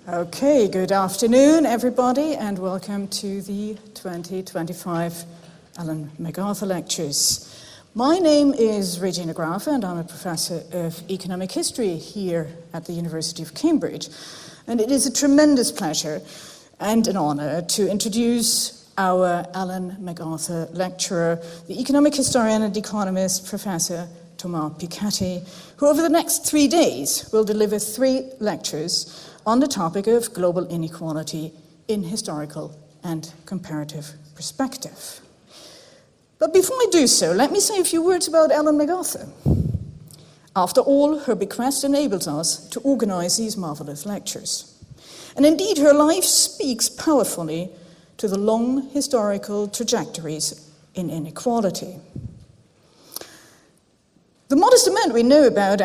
Okay, good afternoon, everybody, and welcome to the 2025 Ellen MacArthur Lectures. My name is Regina Grafe, and I'm a professor of economic history here at the University of Cambridge. And it is a tremendous pleasure and an honor to introduce our Ellen MacArthur lecturer, the economic historian and economist, Professor Thomas Piketty, who over the next 3 days will deliver 3 lectures on the topic of global inequality in historical and comparative perspective. But before I do so, let me say a few words about Ellen MacArthur. After all, her bequest enables us to organize these marvelous lectures. And indeed, her life speaks powerfully to the long historical trajectories in inequality. The modest amount we know about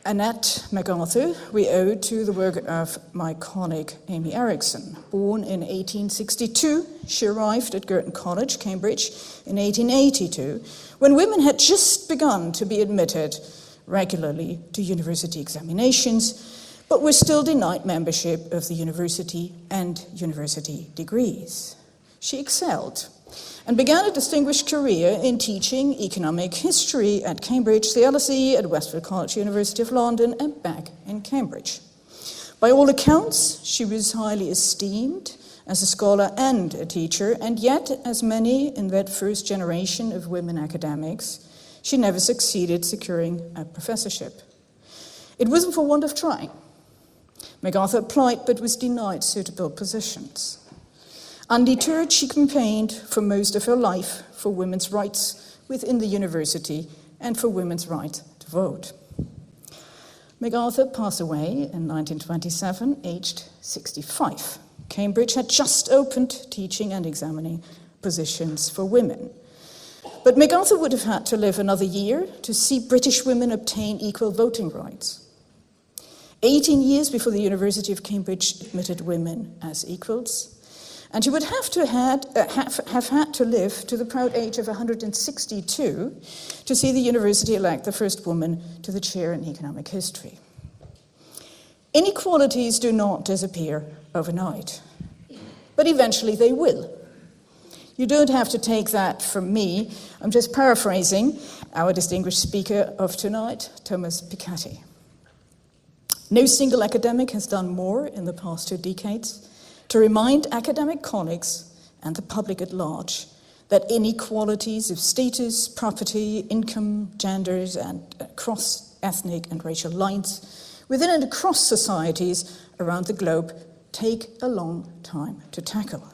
Annette MacArthur we owe to the work of my colleague Amy Erickson. Born in 1862, she arrived at Girton College, Cambridge, in 1882, when women had just begun to be admitted regularly to university examinations, but were still denied membership of the university and university degrees. She excelled and began a distinguished career in teaching economic history at Cambridge, the LSE, at Westfield College, University of London, and back in Cambridge. By all accounts, she was highly esteemed as a scholar and a teacher, and yet, as many in that first generation of women academics, she never succeeded securing a professorship. It wasn't for want of trying. MacArthur applied but was denied suitable positions. Undeterred, she campaigned for most of her life for women's rights within the university and for women's right to vote. MacArthur passed away in 1927, aged 65. Cambridge had just opened teaching and examining positions for women. But MacArthur would have had to live another year to see British women obtain equal voting rights. 18 years before the University of Cambridge admitted women as equals, and she would have had to live to the proud age of 162 to see the university elect the first woman to the chair in economic history. Inequalities do not disappear overnight, but eventually they will. You don't have to take that from me. I'm just paraphrasing our distinguished speaker of tonight, Thomas Piketty. No single academic has done more in the past 2 decades to remind academic colleagues and the public at large that inequalities of status, property, income, genders, and across ethnic and racial lines within and across societies around the globe take a long time to tackle.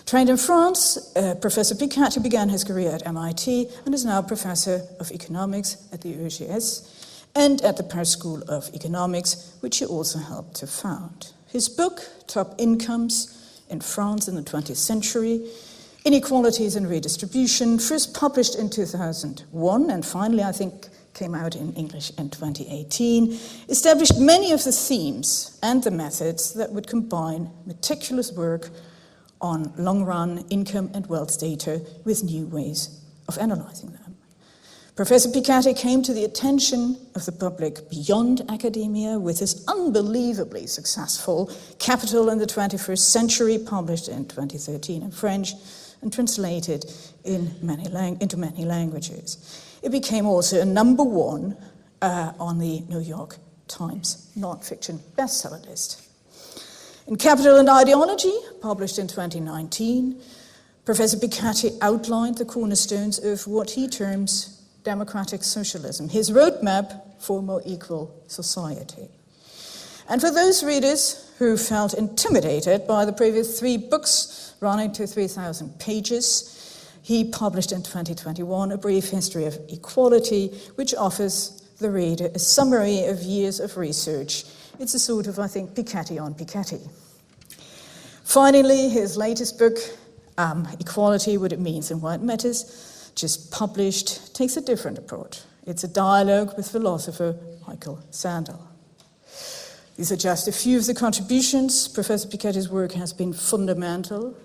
Trained in France, Professor Piketty began his career at MIT and is now Professor of Economics at the EGS and at the Paris School of Economics, which he also helped to found. His book, Top Incomes in France in the 20th Century, Inequalities and Redistribution, first published in 2001 and finally, I think, came out in English in 2018, established many of the themes and the methods that would combine meticulous work on long-run income and wealth data with new ways of analyzing them. Professor Piketty came to the attention of the public beyond academia with his unbelievably successful Capital in the 21st Century, published in 2013 in French and translated into many languages. It became also a #1 on the New York Times nonfiction bestseller list. In Capital and Ideology, published in 2019, Professor Piketty outlined the cornerstones of what he terms democratic socialism, his roadmap for a more equal society. And for those readers who felt intimidated by the previous 3 books running to 3,000 pages, he published in 2021 A Brief History of Equality, which offers the reader a summary of years of research. It's a sort of, I think, Piketty on Piketty. Finally, his latest book, Equality, What It Means and Why It Matters, just published, takes a different approach. It's a dialogue with philosopher Michael Sandel. These are just a few of the contributions. Professor Piketty's work has been fundamental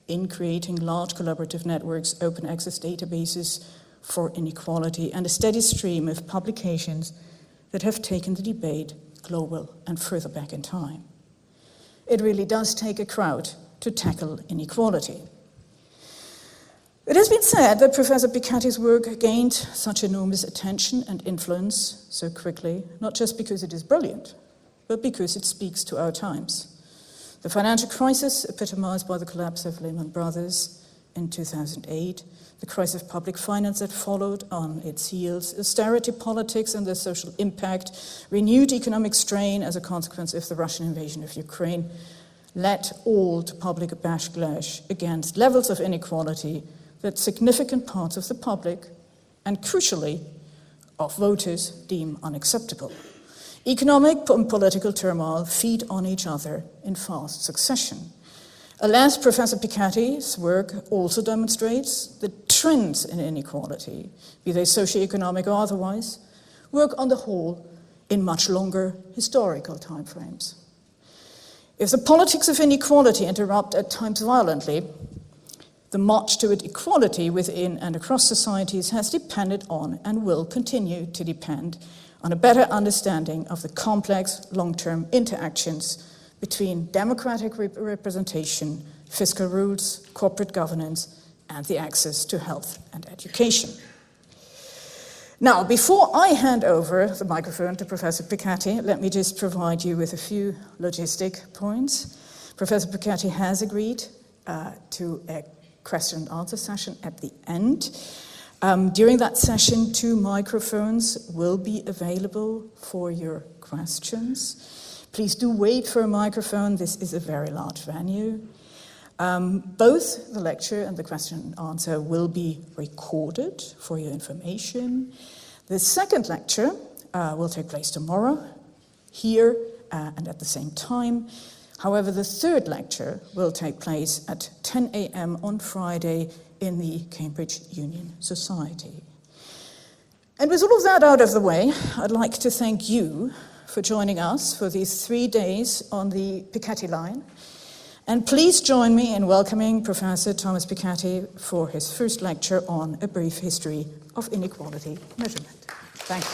in creating large collaborative networks, open access databases for inequality, and a steady stream of publications that have taken the debate global and further back in time. it really does take a crowd to tackle inequality. It has been said that Professor Piketty's work gained such enormous attention and influence so quickly, not just because it is brilliant, but because it speaks to our times. The financial crisis, epitomized by the collapse of Lehman Brothers in 2008, the crisis of public finance that followed on its heels, austerity politics and their social impact, renewed economic strain as a consequence of the Russian invasion of Ukraine, led all to public backlash against levels of inequality that significant parts of the public, and crucially, of voters, deem unacceptable. Economic and political turmoil feed on each other in fast succession. Alas, Professor Piketty's work also demonstrates that trends in inequality, be they socioeconomic or otherwise, work on the whole in much longer historical timeframes. If the politics of inequality interrupt at times violently, the march toward equality within and across societies has depended on and will continue to depend on a better understanding of the complex long-term interactions between democratic representation, fiscal rules, corporate governance, and the access to health and education. Now, before I hand over the microphone to Professor Piketty, let me just provide you with a few logistic points. Professor Piketty has agreed to a question and answer session at the end. During that session, 2 microphones will be available for your questions. Please do wait for a microphone. This is a very large venue. Both the lecture and the question and answer will be recorded for your information. The second lecture will take place tomorrow, here and at the same time. However, the third lecture will take place at 10 a.m. on Friday in the Cambridge Union Society. And with all of that out of the way, I'd like to thank you for joining us for these 3 days on the Piketty line. And please join me in welcoming Professor Thomas Piketty for his first lecture on A Brief History of Inequality Measurement. Thank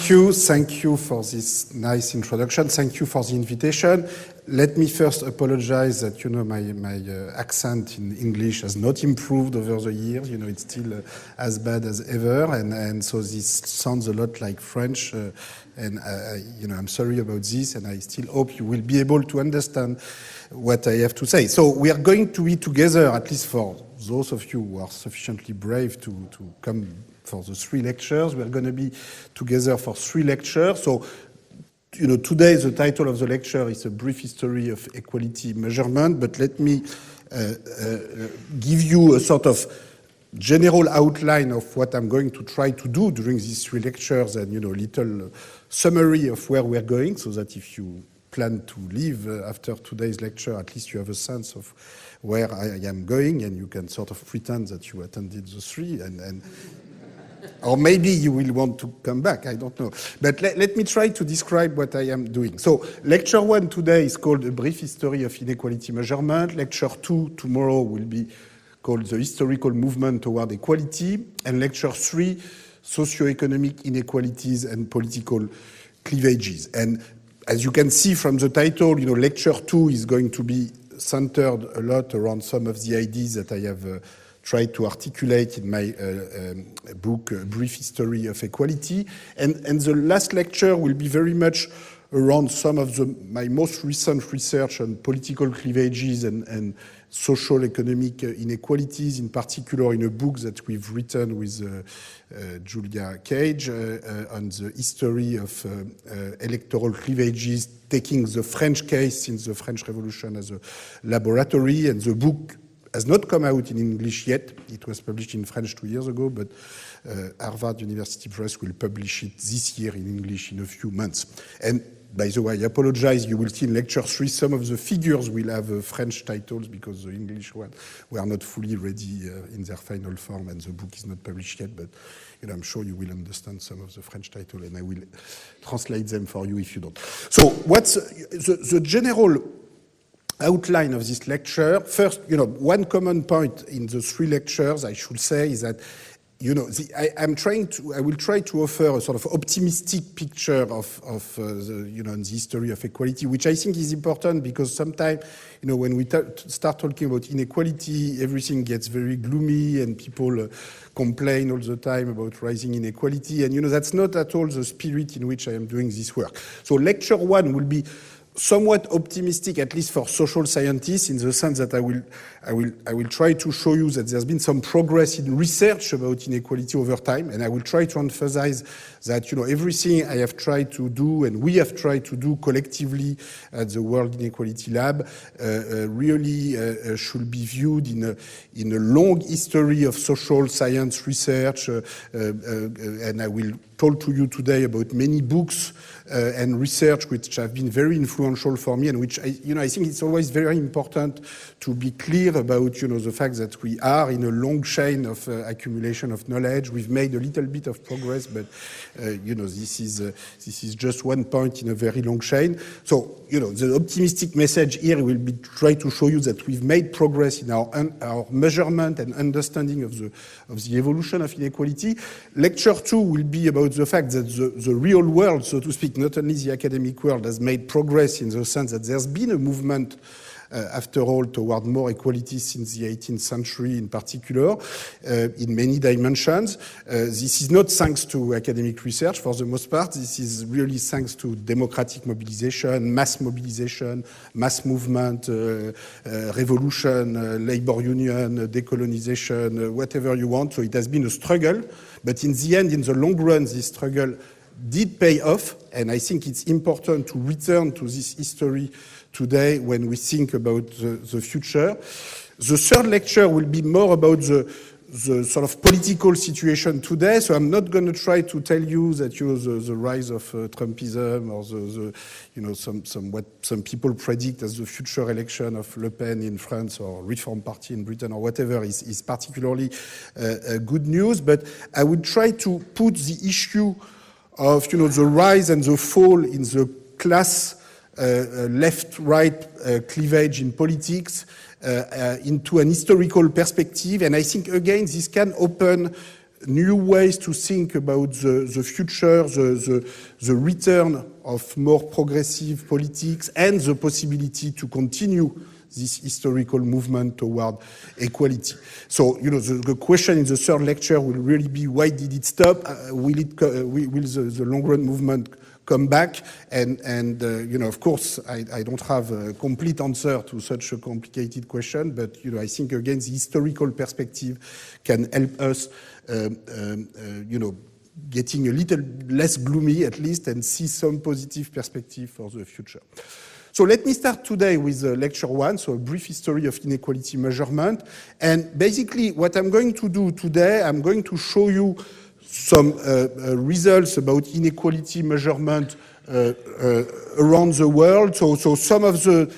you. Thank you for this nice introduction. Thank you for the invitation. Let me first apologize that, my accent in English has not improved over the years. It's still as bad as ever. And so this sounds a lot like French. I'm sorry about this. And I still hope you will be able to understand what I have to say. So we are going to be together, at least for those of you who are sufficiently brave to come for the 3 lectures. We're going to be together for 3 lectures. So, today the title of the lecture is A Brief History of Equality Measurement, but let me give you a sort of general outline of what I'm going to try to do during these 3 lectures and, a little summary of where we're going, so that if you plan to leave after today's lecture, at least you have a sense of where I am going, and you can sort of pretend that you attended the 3 and or maybe you will want to come back, I don't know. But let me try to describe what I am doing. So lecture 1 today is called A Brief History of Inequality Measurement. Lecture 2 tomorrow will be called The Historical Movement Toward Equality. And lecture 3, Socioeconomic Inequalities and Political Cleavages. And as you can see from the title, lecture 2 is going to be centered a lot around some of the ideas that I have tried to articulate in my book, A Brief History of Equality. And the last lecture will be very much around some of my most recent research on political cleavages and social economic inequalities, in particular in a book that we've written with Julia Cage on the history of electoral cleavages, taking the French case since the French Revolution as a laboratory. And the book has not come out in English yet. It was published in French 2 years ago, but Harvard University Press will publish it this year in English in a few months. And by the way, I apologize, you will see in lecture 3 some of the figures will have French titles because the English one were not fully ready in their final form, and the book is not published yet, but I'm sure you will understand some of the French titles, and I will translate them for you if you don't. So what's the general outline of this lecture. First, one common point in the 3 lectures, I should say, is that I will try to offer a sort of optimistic picture of the history of equality, which I think is important because sometimes, when we start talking about inequality, everything gets very gloomy and people complain all the time about rising inequality. And, that's not at all the spirit in which I am doing this work. So lecture 1 will be somewhat optimistic, at least for social scientists, in the sense that I will try to show you that there's been some progress in research about inequality over time, and I will try to emphasize that everything I have tried to do and we have tried to do collectively at the World Inequality Lab really should be viewed in a long history of social science research, and I will talk to you today about many books and research which have been very influential for me, and which I think it's always very important to be clear about the fact that we are in a long chain of accumulation of knowledge. We've made a little bit of progress, but this is just one point in a very long chain. So the optimistic message here will be try to show you that we've made progress in our measurement and understanding of the evolution of inequality. Lecture 2 will be about the fact that the real world, so to speak, not only the academic world, has made progress in the sense that there's been a movement after all, toward more equality since the 18th century in particular, in many dimensions. This is not thanks to academic research for the most part. This is really thanks to democratic mobilization, mass movement, revolution, labor union, decolonization, whatever you want. So it has been a struggle, but in the end, in the long run, this struggle did pay off, and I think it's important to return to this history today when we think about the future. The 3rd lecture will be more about the sort of political situation today, so I'm not going to try to tell you that the rise of Trumpism or what some people predict as the future election of Le Pen in France or Reform Party in Britain or whatever is particularly good news, but I would try to put the issue of the rise and the fall in the class left-right cleavage in politics into an historical perspective, and I think again this can open new ways to think about the future, the return of more progressive politics, and the possibility to continue this historical movement toward equality. So, the question in the 3rd lecture will really be, why did it stop? Will the long-run movement come back? And of course, I don't have a complete answer to such a complicated question, but, I think, again, the historical perspective can help us, getting a little less gloomy, at least, and see some positive perspective for the future. So let me start today with lecture 1, so a brief history of inequality measurement. And basically what I'm going to do today, I'm going to show you some results about inequality measurement around the world. So some of the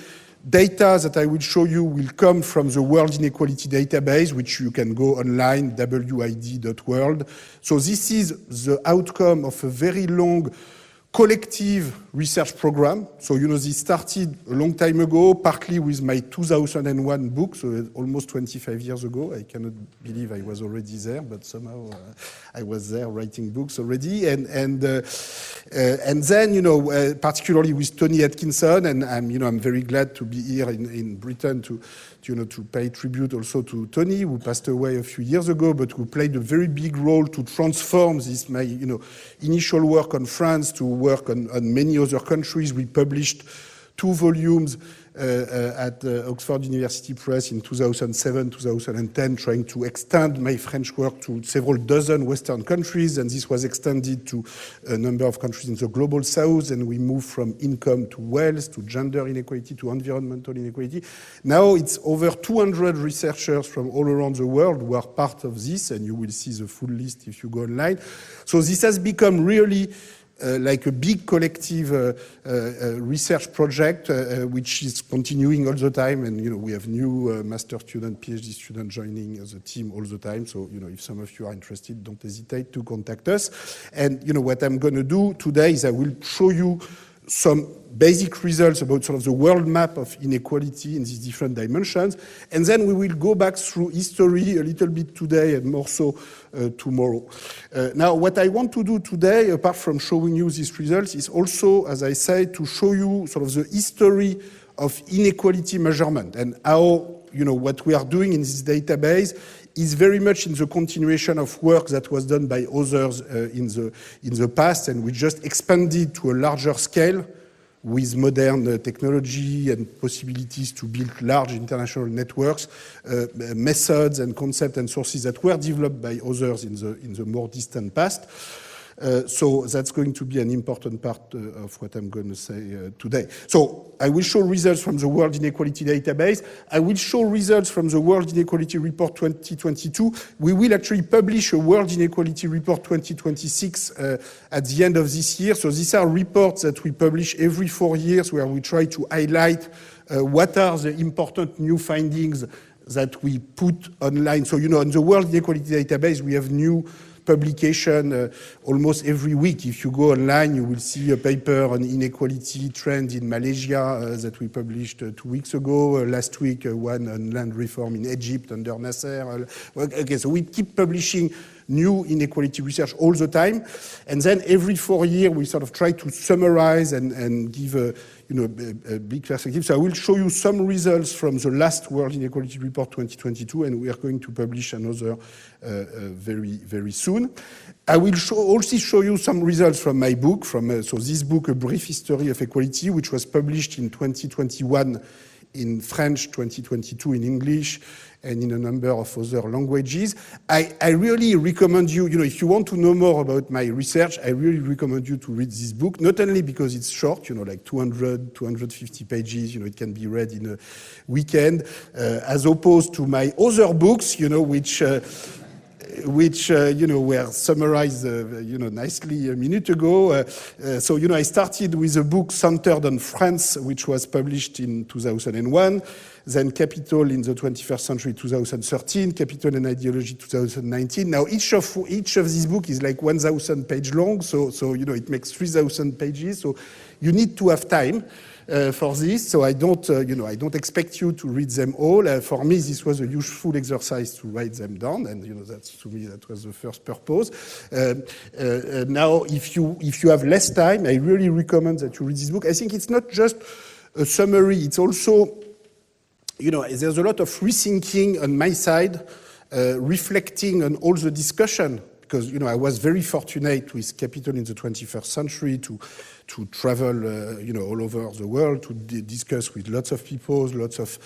data that I will show you will come from the World Inequality Database, which you can go online, wid.world. So this is the outcome of a very long collective research program. So, this started a long time ago, partly with my 2001 book, so almost 25 years ago. I cannot believe I was already there, but somehow I was there writing books already. And then, particularly with Tony Atkinson, and I'm very glad to be here in Britain to pay tribute also to Tony, who passed away a few years ago, but who played a very big role to transform this, my initial work on France to work on many other countries. We published 2 volumes at Oxford University Press in 2007, 2010, trying to extend my French work to several dozen Western countries, and this was extended to a number of countries in the global south, and we moved from income to wealth, to gender inequality, to environmental inequality. Now it's over 200 researchers from all around the world who are part of this, and you will see the full list if you go online. So this has become really like a big collective research project, which is continuing all the time. And, we have new master student, PhD student joining the team all the time. So, if some of you are interested, don't hesitate to contact us. And, what I'm going to do today is I will show you some basic results about sort of the world map of inequality in these different dimensions. And then we will go back through history a little bit today and more so tomorrow. Now, what I want to do today, apart from showing you these results, is also, as I said, to show you sort of the history of inequality measurement and how, what we are doing in this database is very much in the continuation of work that was done by others in the past, and we just expanded to a larger scale with modern technology and possibilities to build large international networks, methods and concepts and sources that were developed by others in the more distant past. So that's going to be an important part of what I'm going to say today. So I will show results from the World Inequality Database. I will show results from the World Inequality Report 2022. We will actually publish a World Inequality Report 2026 at the end of this year. So these are reports that we publish every 4 years where we try to highlight what are the important new findings that we put online. So, in the World Inequality Database, we have new publication almost every week. If you go online, you will see a paper on inequality trend in Malaysia that we published 2 weeks ago. Last week, one on land reform in Egypt under Nasser. Okay, so we keep publishing new inequality research all the time. And then every 4 years, we sort of try to summarize and give a big perspective. So I will show you some results from the last World Inequality Report 2022, and we are going to publish another very, very soon. I will also show you some results from my book, so this book, A Brief History of Equality, which was published in 2021 in French, 2022 in English, and in a number of other languages. I really recommend you, if you want to know more about my research, I really recommend you to read this book, not only because it's short, like 200, 250 pages, it can be read in a weekend, as opposed to my other books, which were summarized, nicely a minute ago. So, I started with a book centered on France, which was published in 2001, then Capital in the 21st Century, 2013, Capital and Ideology, 2019. Now, each of these books is like 1,000 pages long, so it makes 3,000 pages. So you need to have time for this. So I don't expect you to read them all. For me, this was a useful exercise to write them down, and that's, to me, that was the first purpose. Now, if you have less time, I really recommend that you read this book. I think it's not just a summary; it's also, there's a lot of rethinking on my side, reflecting on all the discussion. Because, I was very fortunate with Capital in the 21st Century to travel, all over the world, to discuss with lots of people, lots of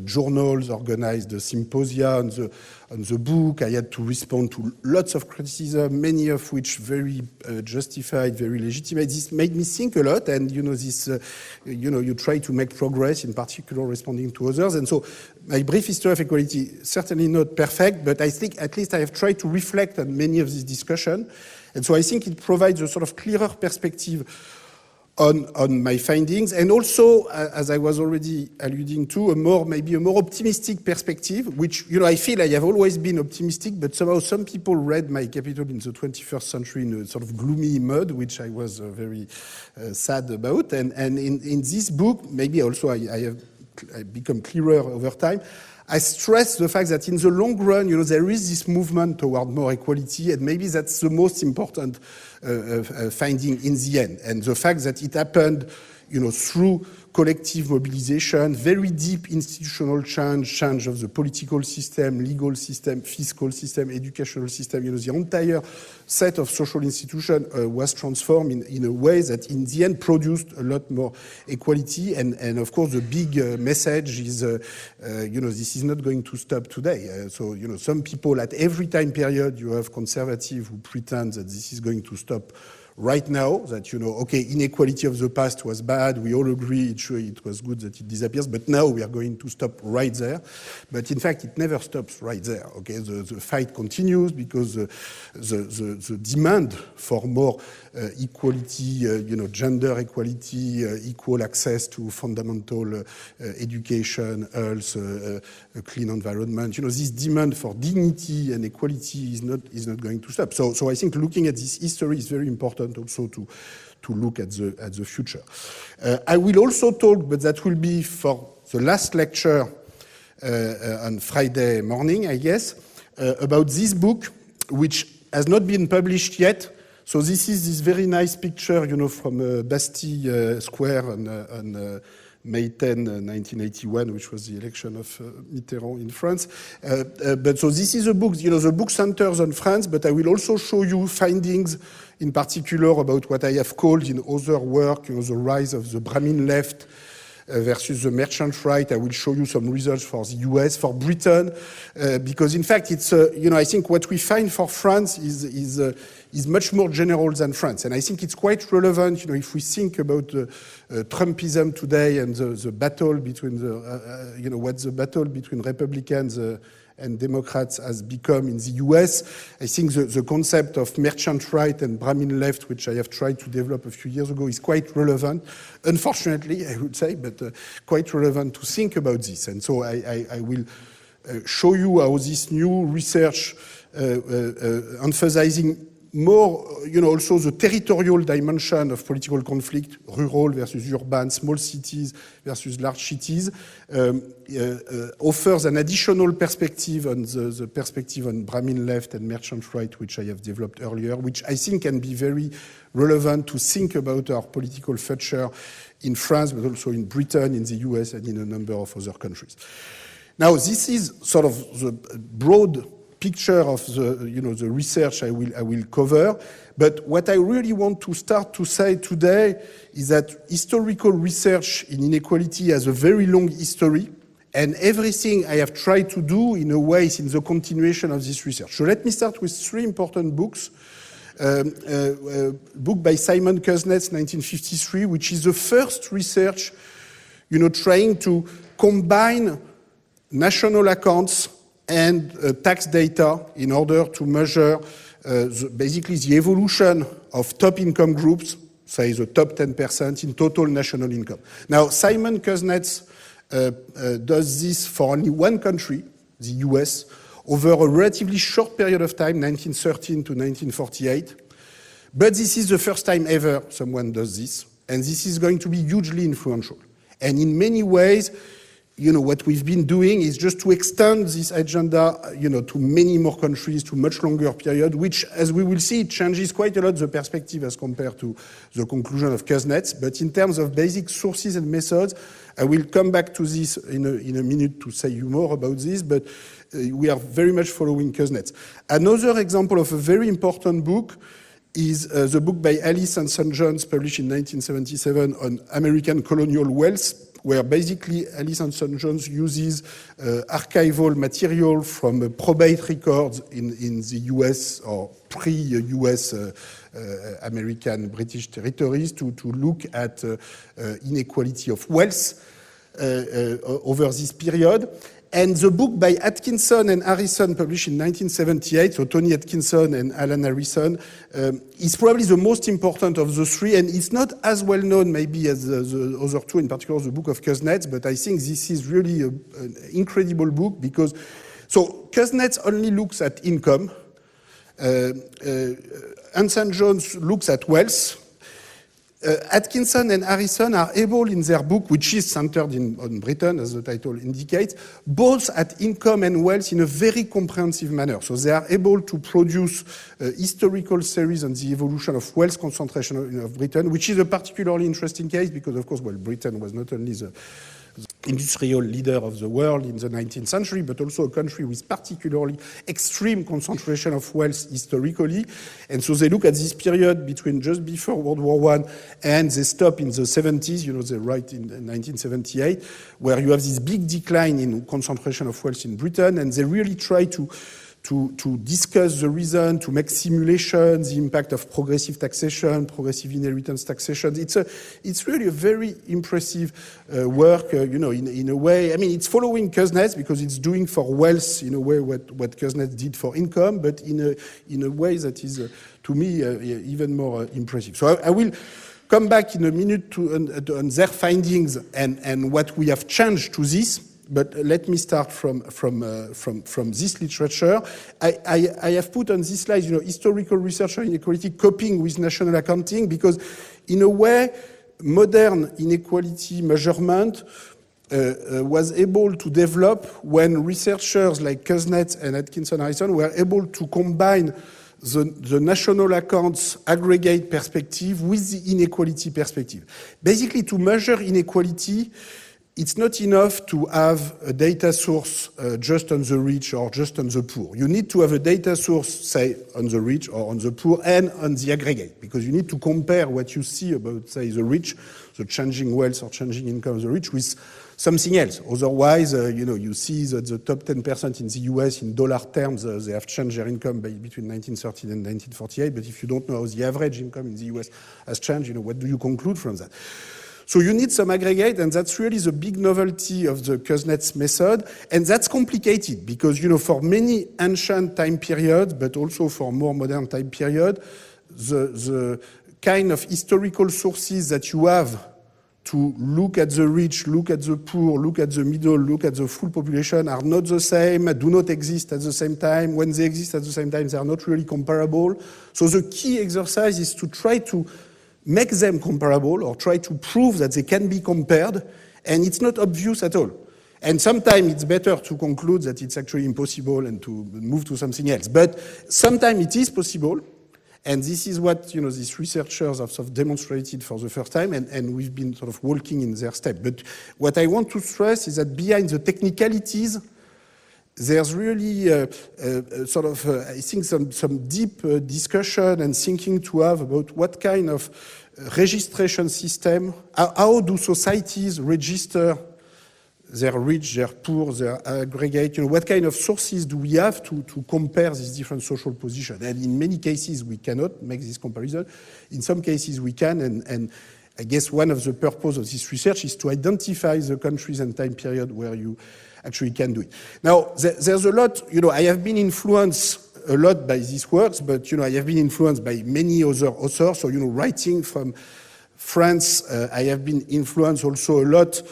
journals, organized a symposia on the book. I had to respond to lots of criticism, many of which very justified, very legitimate. This made me think a lot, and, you try to make progress, in particular responding to others. And so my brief history of equality, certainly not perfect, but I think at least I have tried to reflect on many of these discussions. And so I think it provides a sort of clearer perspective on my findings, and also, as I was already alluding to, maybe a more optimistic perspective, which, I feel I have always been optimistic, but somehow some people read my Capital in the 21st Century in a sort of gloomy mode, which I was very sad about. And in this book, maybe also I become clearer over time. I stress the fact that in the long run, there is this movement toward more equality, and maybe that's the most important finding in the end. And the fact that it happened, through collective mobilization, very deep institutional change of the political system, legal system, fiscal system, educational system, the entire set of social institutions was transformed in a way that in the end produced a lot more equality. And of course, the big message is, this is not going to stop today. So, some people at every time period, you have conservatives who pretend that this is going to stop right now, that, inequality of the past was bad, we all agree it was good that it disappears, but now we are going to stop right there. But in fact, it never stops right there, The fight continues because the demand for more equality, gender equality, equal access to fundamental education, health, a clean environment. This demand for dignity and equality is not going to stop. So I think looking at this history is very important also to look at the future. I will also talk, but that will be for the last lecture on Friday morning, I guess, about this book, which has not been published yet. So this is this very nice picture, from Bastille Square on May 10, 1981, which was the election of Mitterrand in France. But so this is a book, the book centers on France, but I will also show you findings in particular about what I have called in other work, the rise of the Brahmin left versus the merchant right. I will show you some results for the US, for Britain, because in fact it's, I think what we find for France is much more general than France. And I think it's quite relevant, if we think about Trumpism today and the battle between what the battle between Republicans and Democrats has become in the US. I think the concept of merchant right and Brahmin left, which I have tried to develop a few years ago, is quite relevant. Unfortunately, I would say, but quite relevant to think about this. And so I will show you how this new research emphasizing more, also the territorial dimension of political conflict, rural versus urban, small cities versus large cities, offers an additional perspective on the perspective on Brahmin left and merchant right, which I have developed earlier, which I think can be very relevant to think about our political future in France, but also in Britain, in the US, and in a number of other countries. Now, this is sort of the broad picture of the research I will cover. But what I really want to start to say today is that historical research in inequality has a very long history, and everything I have tried to do, in a way, is in the continuation of this research. So let me start with three important books. A book by Simon Kuznets, 1953, which is the first research, trying to combine national accounts and tax data in order to measure basically the evolution of top income groups, say the top 10% in total national income. Now, Simon Kuznets does this for only one country, the US, over a relatively short period of time, 1913 to 1948. But this is the first time ever someone does this, and this is going to be hugely influential. And in many ways, what we've been doing is just to extend this agenda, to many more countries, to much longer period, which, as we will see, it changes quite a lot the perspective as compared to the conclusion of Kuznets. But in terms of basic sources and methods, I will come back to this in a minute to say you more about this, but we are very much following Kuznets. Another example of a very important book is the book by Ellis and St. John's, published in 1977 on American colonial wealth, where basically Ellis and St. John's uses archival material from probate records in the US or pre-US American British territories to look at inequality of wealth over this period. And the book by Atkinson and Harrison, published in 1978, so Tony Atkinson and Alan Harrison, is probably the most important of the three, and it's not as well known maybe as the other two, in particular the book of Kuznets, but I think this is really an incredible book because, so Kuznets only looks at income, and St. John's looks at wealth. Atkinson and Harrison are able in their book, which is centered on Britain, as the title indicates, both at income and wealth in a very comprehensive manner. So they are able to produce a historical series on the evolution of wealth concentration of Britain, which is a particularly interesting case because, of course, Britain was not only the industrial leader of the world in the 19th century, but also a country with particularly extreme concentration of wealth historically. And so they look at this period between just before World War I and they stop in the 70s, they write in 1978, where you have this big decline in concentration of wealth in Britain, and they really try to to discuss the reason, to make simulations, the impact of progressive taxation, progressive inheritance taxation. It's really a very impressive work, in a way. I mean, it's following Kuznets because it's doing for wealth in a way what Kuznets did for income, but in a way that is, to me, even more impressive. So I will come back in a minute on their findings and what we have changed to this. But let me start from this literature. I have put on this slide, historical research on inequality coping with national accounting, because in a way, modern inequality measurement was able to develop when researchers like Kuznets and Atkinson Harrison were able to combine the national accounts aggregate perspective with the inequality perspective. Basically, to measure inequality, it's not enough to have a data source just on the rich or just on the poor. You need to have a data source, say, on the rich or on the poor and on the aggregate, because you need to compare what you see about, say, the rich, the changing wealth or changing income of the rich, with something else. Otherwise, you see that the top 10% in the US, in dollar terms, they have changed their income between 1913 and 1948. But if you don't know how the average income in the US has changed, what do you conclude from that? So you need some aggregate, and that's really the big novelty of the Kuznets method. And that's complicated because, for many ancient time periods, but also for more modern time period, the kind of historical sources that you have to look at the rich, look at the poor, look at the middle, look at the full population are not the same, do not exist at the same time. When they exist at the same time, they are not really comparable. So the key exercise is to try to make them comparable or try to prove that they can be compared, and it's not obvious at all. And sometimes it's better to conclude that it's actually impossible and to move to something else. But sometimes it is possible, and this is what these researchers have sort of demonstrated for the first time, and we've been sort of walking in their step. But what I want to stress is that behind the technicalities, there's really I think some deep discussion and thinking to have about what kind of registration system, how do societies register their rich, their poor, their aggregate, what kind of sources do we have to compare these different social positions? And in many cases, we cannot make this comparison. In some cases, we can, and I guess one of the purposes of this research is to identify the countries and time period where you actually can do it. Now, there's a lot, I have been influenced a lot by these works, but, I have been influenced by many other authors. So, writing from France, I have been influenced also a lot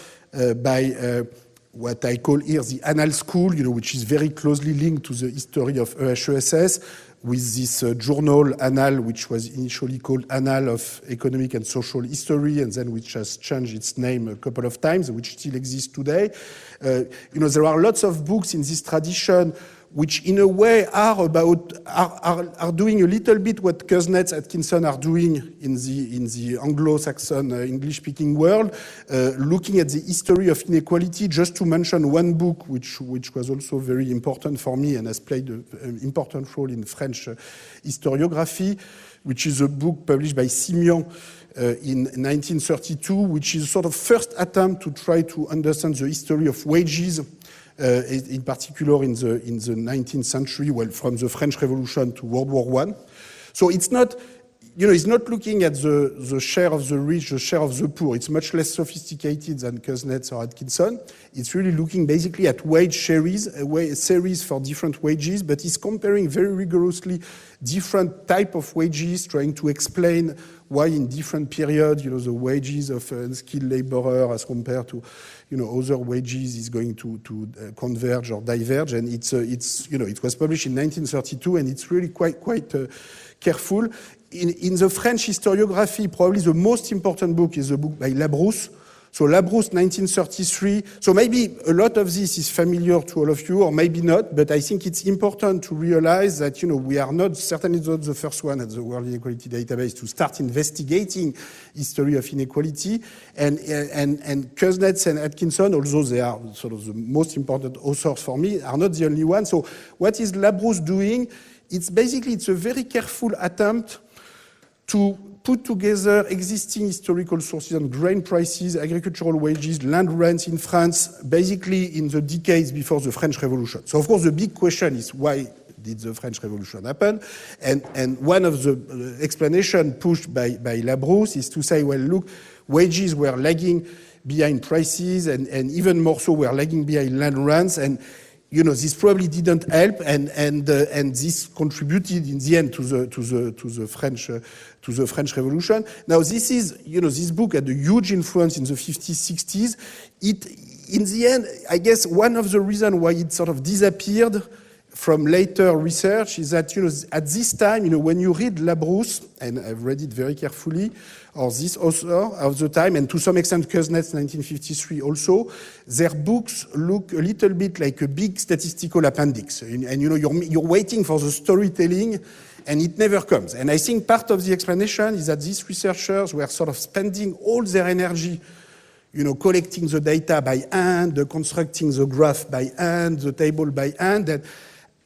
by what I call here the Annals School, which is very closely linked to the history of EHESS, with this journal, Annals, which was initially called Annals of Economic and Social History, and then which has changed its name a couple of times, which still exists today. There are lots of books in this tradition which in a way are doing a little bit what Kuznets, Atkinson are doing in the Anglo-Saxon English-speaking world, looking at the history of inequality. Just to mention one book which was also very important for me and has played an important role in French historiography, which is a book published by Simian in 1932, which is a sort of first attempt to try to understand the history of wages, in particular in the 19th century, from the French Revolution to World War I. So it's not, it's not looking at the share of the rich, the share of the poor. It's much less sophisticated than Kuznets or Atkinson. It's really looking basically at wage series, a series for different wages, but it's comparing very rigorously different type of wages, trying to explain why in different periods, the wages of a skilled laborer as compared to, other wages is going to converge or diverge. And it was published in 1932, and it's really quite careful. In the French historiography, probably the most important book is the book by Labrousse. So Labrousse, 1933. So maybe a lot of this is familiar to all of you, or maybe not, but I think it's important to realize that, we are certainly not the first one at the World Inequality Database to start investigating history of inequality. And Kuznets and Atkinson, although they are sort of the most important authors for me, are not the only ones. So what is Labrousse doing? It's a very careful attempt to put together existing historical sources on grain prices, agricultural wages, land rents in France, basically in the decades before the French Revolution. So, of course, the big question is why did the French Revolution happen? And one of the explanation pushed by Labrousse is to say, well, look, wages were lagging behind prices, and even more so were lagging behind land rents, and this probably didn't help, and this contributed in the end to the French Revolution. Now, this book had a huge influence in the 50s, 60s. In the end, I guess one of the reasons why it sort of disappeared from later research is that, at this time, when you read Labrousse, and I've read it very carefully, or this author of the time, and to some extent Kuznets, 1953 also, their books look a little bit like a big statistical appendix. And you're waiting for the storytelling, and it never comes. And I think part of the explanation is that these researchers were sort of spending all their energy collecting the data by hand, constructing the graph by hand, the table by hand, that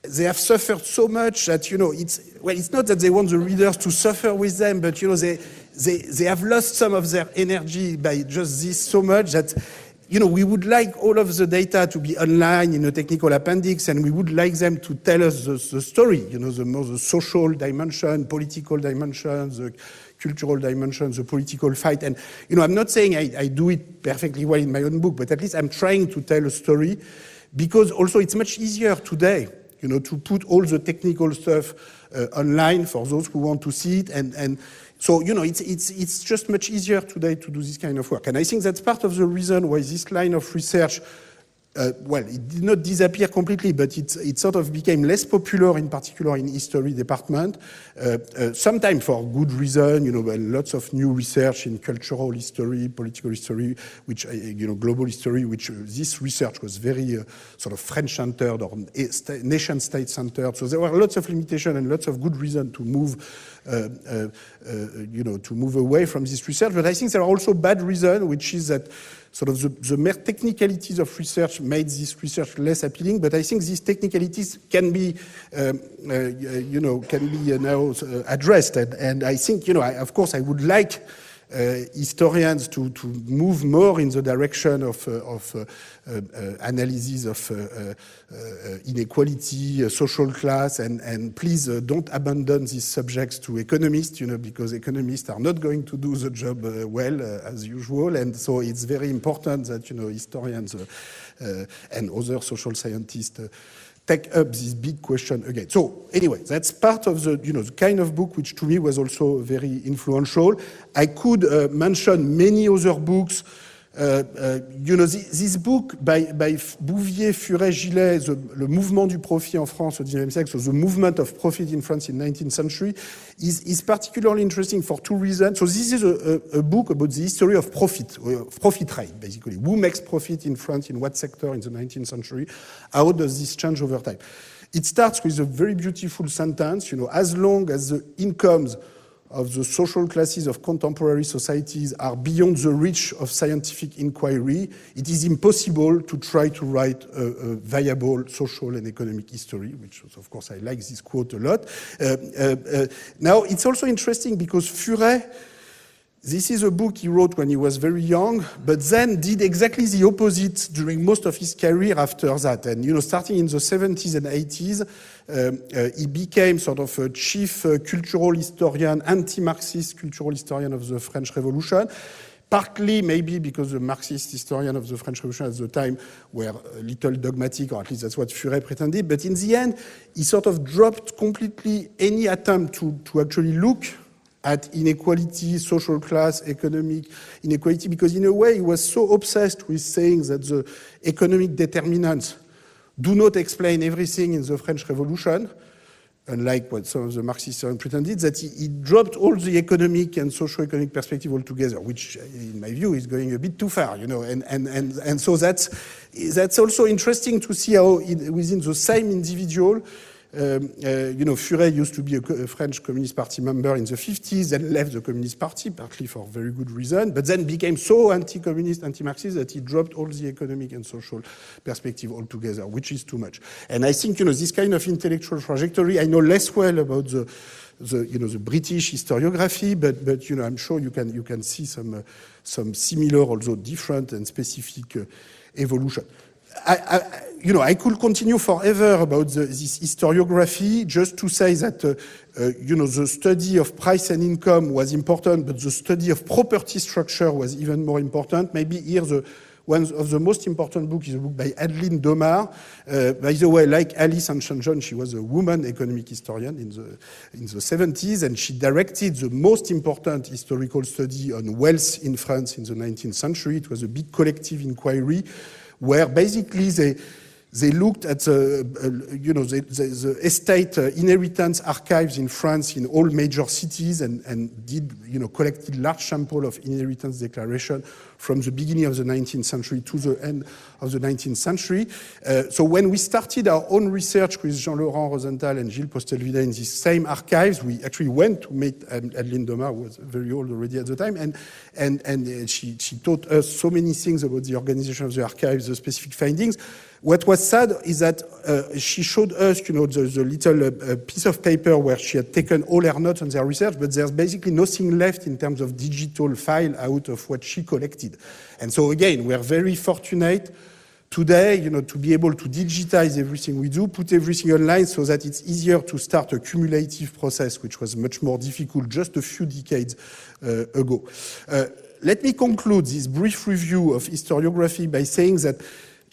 they have suffered so much that, it's not that they want the readers to suffer with them, but, they have lost some of their energy by just this so much that, we would like all of the data to be online in a technical appendix, and we would like them to tell us the story, the social dimension, political dimension, the cultural dimension, the political fight. And, I'm not saying I do it perfectly well in my own book, but at least I'm trying to tell a story, because also it's much easier today, to put all the technical stuff online for those who want to see it. And so, it's just much easier today to do this kind of work. And I think that's part of the reason why this line of research, it did not disappear completely, but it sort of became less popular, in particular in history department, sometimes for good reason, lots of new research in cultural history, political history, which, global history, which this research was very sort of French-centered or nation-state-centered. So there were lots of limitations and lots of good reason to move to move away from this research. But I think there are also bad reasons, which is that sort of the mere technicalities of research made this research less appealing. But I think these technicalities can be, now addressed. And I think, of course, I would like historians to move more in the direction of analysis of inequality, social class, and please don't abandon these subjects to economists, because economists are not going to do the job well as usual, and so it's very important that historians and other social scientists take up this big question again. So anyway, that's part of the, the kind of book which to me was also very influential. I could mention many other books. This book by Bouvier, Furet, Gillet, Le mouvement du profit en France au XIXe siècle, so the movement of profit in France in 19th century, is particularly interesting for two reasons. So this is a book about the history of profit rate, basically. Who makes profit in France, in what sector in the 19th century? How does this change over time? It starts with a very beautiful sentence, as long as the incomes of the social classes of contemporary societies are beyond the reach of scientific inquiry, it is impossible to try to write a viable social and economic history, which, of course, I like this quote a lot. Now, it's also interesting because Furet, this is a book he wrote when he was very young, but then did exactly the opposite during most of his career after that. And, starting in the 70s and 80s, he became sort of a chief cultural historian, anti-Marxist cultural historian of the French Revolution, partly maybe because the Marxist historian of the French Revolution at the time were a little dogmatic, or at least that's what Furet pretended. But in the end, he sort of dropped completely any attempt to actually look at inequality, social class, economic inequality, because in a way he was so obsessed with saying that the economic determinants do not explain everything in the French Revolution, unlike what some of the Marxists pretended, that he dropped all the economic and socio-economic perspective altogether, which, in my view, is going a bit too far, and so that's also interesting to see how within the same individual, Furet used to be a French Communist Party member in the 50s, then left the Communist Party, partly for very good reason, but then became so anti-communist, anti-Marxist that he dropped all the economic and social perspective altogether, which is too much. And I think, this kind of intellectual trajectory, I know less well about the British historiography, but I'm sure you can see some similar, although different and specific evolution. I could continue forever about this historiography, just to say that, the study of price and income was important, but the study of property structure was even more important. Maybe here one of the most important books is a book by Adeline Domar. By the way, like Alice and St. John, she was a woman economic historian in the 70s, and she directed the most important historical study on wealth in France in the 19th century. It was a big collective inquiry where basically they looked at the estate inheritance archives in France in all major cities and did, collected large sample of inheritance declaration from the beginning of the 19th century to the end of the 19th century. So when we started our own research with Jean-Laurent Rosenthal and Gilles Postelvina in these same archives, we actually went to meet Adeline Domar, who was very old already at the time, and she taught us so many things about the organization of the archives, the specific findings. What was sad is that she showed us, the little piece of paper where she had taken all her notes on their research, but there's basically nothing left in terms of digital file out of what she collected. And so again, we're very fortunate today, to be able to digitize everything we do, put everything online so that it's easier to start a cumulative process, which was much more difficult just a few decades ago. Let me conclude this brief review of historiography by saying that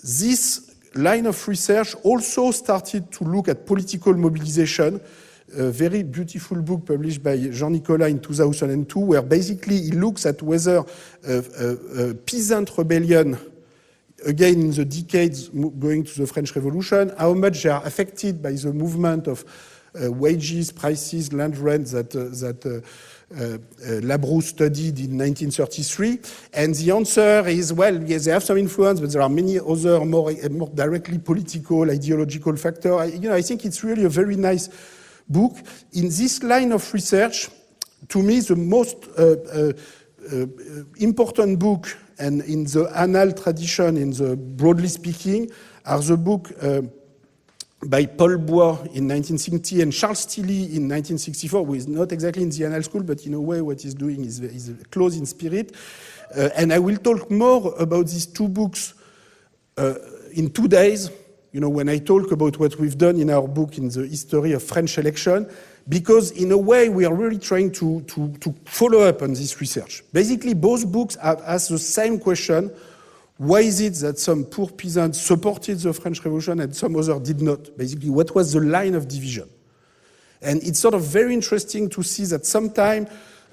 this line of research also started to look at political mobilization. A very beautiful book published by Jean Nicolas in 2002, where basically he looks at whether peasant rebellion, again in the decades going to the French Revolution, how much they are affected by the movement of wages, prices, land rents that Labrousse studied in 1933, and the answer is, well, yes, they have some influence, but there are many other more directly political, ideological factors. I think it's really a very nice book. In this line of research, to me, the most important book, and in the annal tradition, in the broadly speaking, are the book by Paul Bois in 1960 and Charles Tilly in 1964, who is not exactly in the annal school, but in a way what he's doing is close in spirit. And I will talk more about these two books in 2 days, when I talk about what we've done in our book in the history of French election, because in a way we are really trying to follow up on this research. Basically, both books ask the same question. Why is it that some poor peasants supported the French Revolution and some others did not? Basically, what was the line of division? And it's sort of very interesting to see that sometimes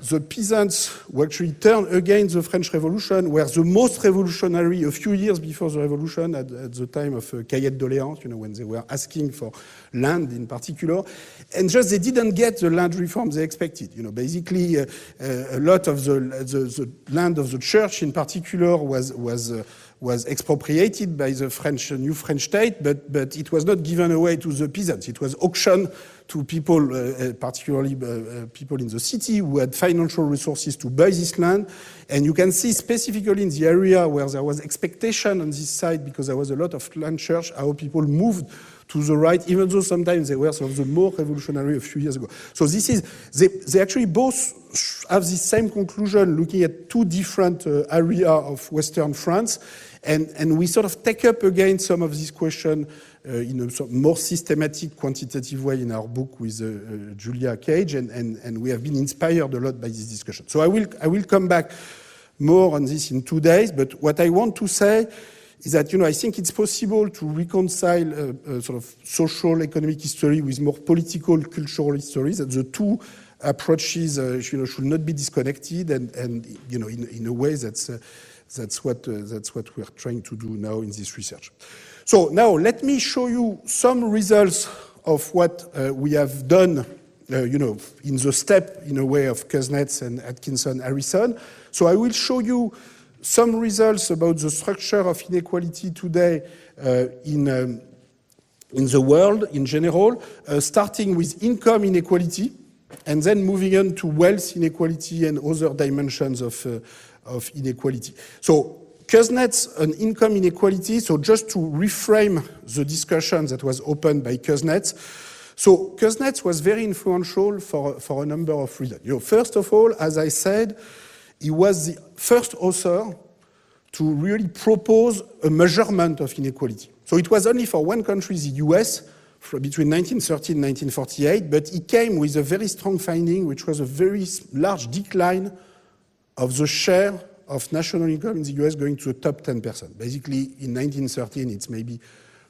the peasants who actually turned against the French Revolution were the most revolutionary a few years before the Revolution, at the time of Cahiers de Doléances, when they were asking for land in particular. And just they didn't get the land reform they expected. Basically, a lot of the land of the church in particular was expropriated by the new French state, but it was not given away to the peasants. It was auctioned to people, particularly people in the city who had financial resources to buy this land. And you can see specifically in the area where there was expectation on this side, because there was a lot of land church, how people moved to the right, even though sometimes they were some of the more revolutionary a few years ago. So this is, they actually both have the same conclusion, looking at two different areas of Western France. And we sort of take up again some of these questions in a sort of more systematic, quantitative way in our book with Julia Cage, and we have been inspired a lot by this discussion. So I will come back more on this in 2 days, but what I want to say is that, I think it's possible to reconcile sort of social, economic history with more political, cultural histories, that the two approaches should not be disconnected, and in a way that's what we're trying to do now in this research. So now let me show you some results of what we have done, in the step, in a way, of Kuznets and Atkinson Harrison. So I will show you some results about the structure of inequality today in the world in general, starting with income inequality, and then moving on to wealth inequality and other dimensions of inequality. So Kuznets on income inequality, so just to reframe the discussion that was opened by Kuznets. So Kuznets was very influential for a number of reasons. First of all, as I said, he was the first author to really propose a measurement of inequality. So it was only for one country, the US, between 1930 and 1948, but he came with a very strong finding, which was a very large decline of the share of national income in the US going to the top 10%. Basically, in 1913, it's maybe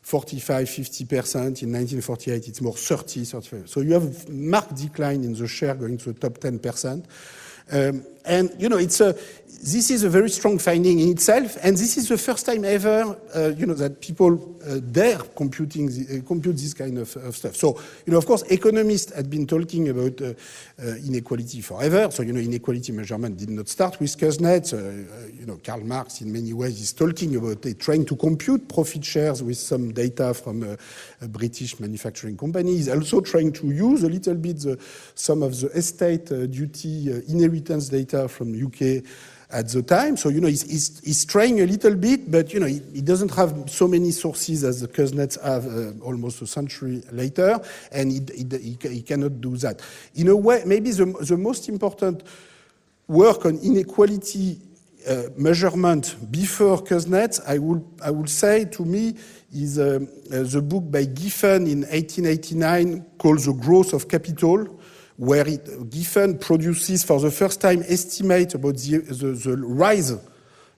45, 50%. In 1948, it's more 30, 35. So you have a marked decline in the share going to the top 10%. And, you know, this is a very strong finding in itself, and this is the first time ever, that people dare compute this kind of stuff. So, you know, of course, economists had been talking about inequality forever. So, you know, inequality measurement did not start with Kuznets. Karl Marx, in many ways, is talking about trying to compute profit shares with some data from a British manufacturing company. He's also trying to use a little bit some of the estate duty inheritance data from UK at the time. So, you know, he's trying a little bit, but, you know, he doesn't have so many sources as the Kuznets have almost a century later, and he cannot do that. In a way, maybe the most important work on inequality measurement before Kuznets, I would say, to me, is the book by Giffen in 1889 called The Growth of Capital, where Giffen produces for the first time estimate about the rise,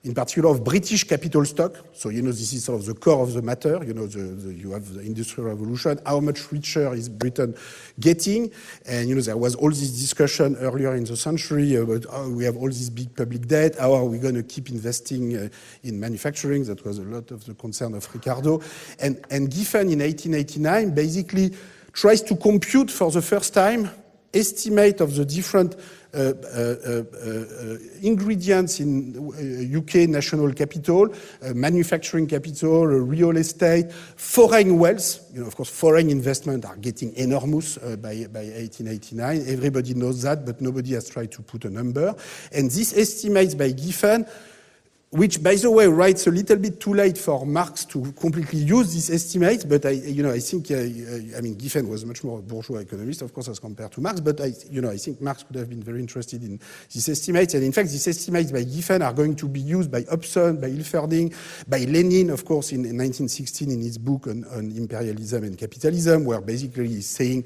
in particular, of British capital stock. So, you know, this is sort of the core of the matter. You know, you have the Industrial Revolution. How much richer is Britain getting? And, you know, there was all this discussion earlier in the century about how we have all this big public debt. How are we going to keep investing in manufacturing? That was a lot of the concern of Ricardo. And Giffen in 1889 basically tries to compute for the first time estimate of the different ingredients in UK national capital, manufacturing capital, real estate, foreign wealth. You know, of course, foreign investment are getting enormous by 1889. Everybody knows that, but nobody has tried to put a number. And this estimates by Giffen, which, by the way, writes a little bit too late for Marx to completely use this estimate, but I think, Giffen was much more a bourgeois economist, of course, as compared to Marx, but I think Marx would have been very interested in these estimates, and in fact, these estimates by Giffen are going to be used by Hobson, by Hilferding, by Lenin, of course, in 1916 in his book on imperialism and capitalism, where basically he's saying,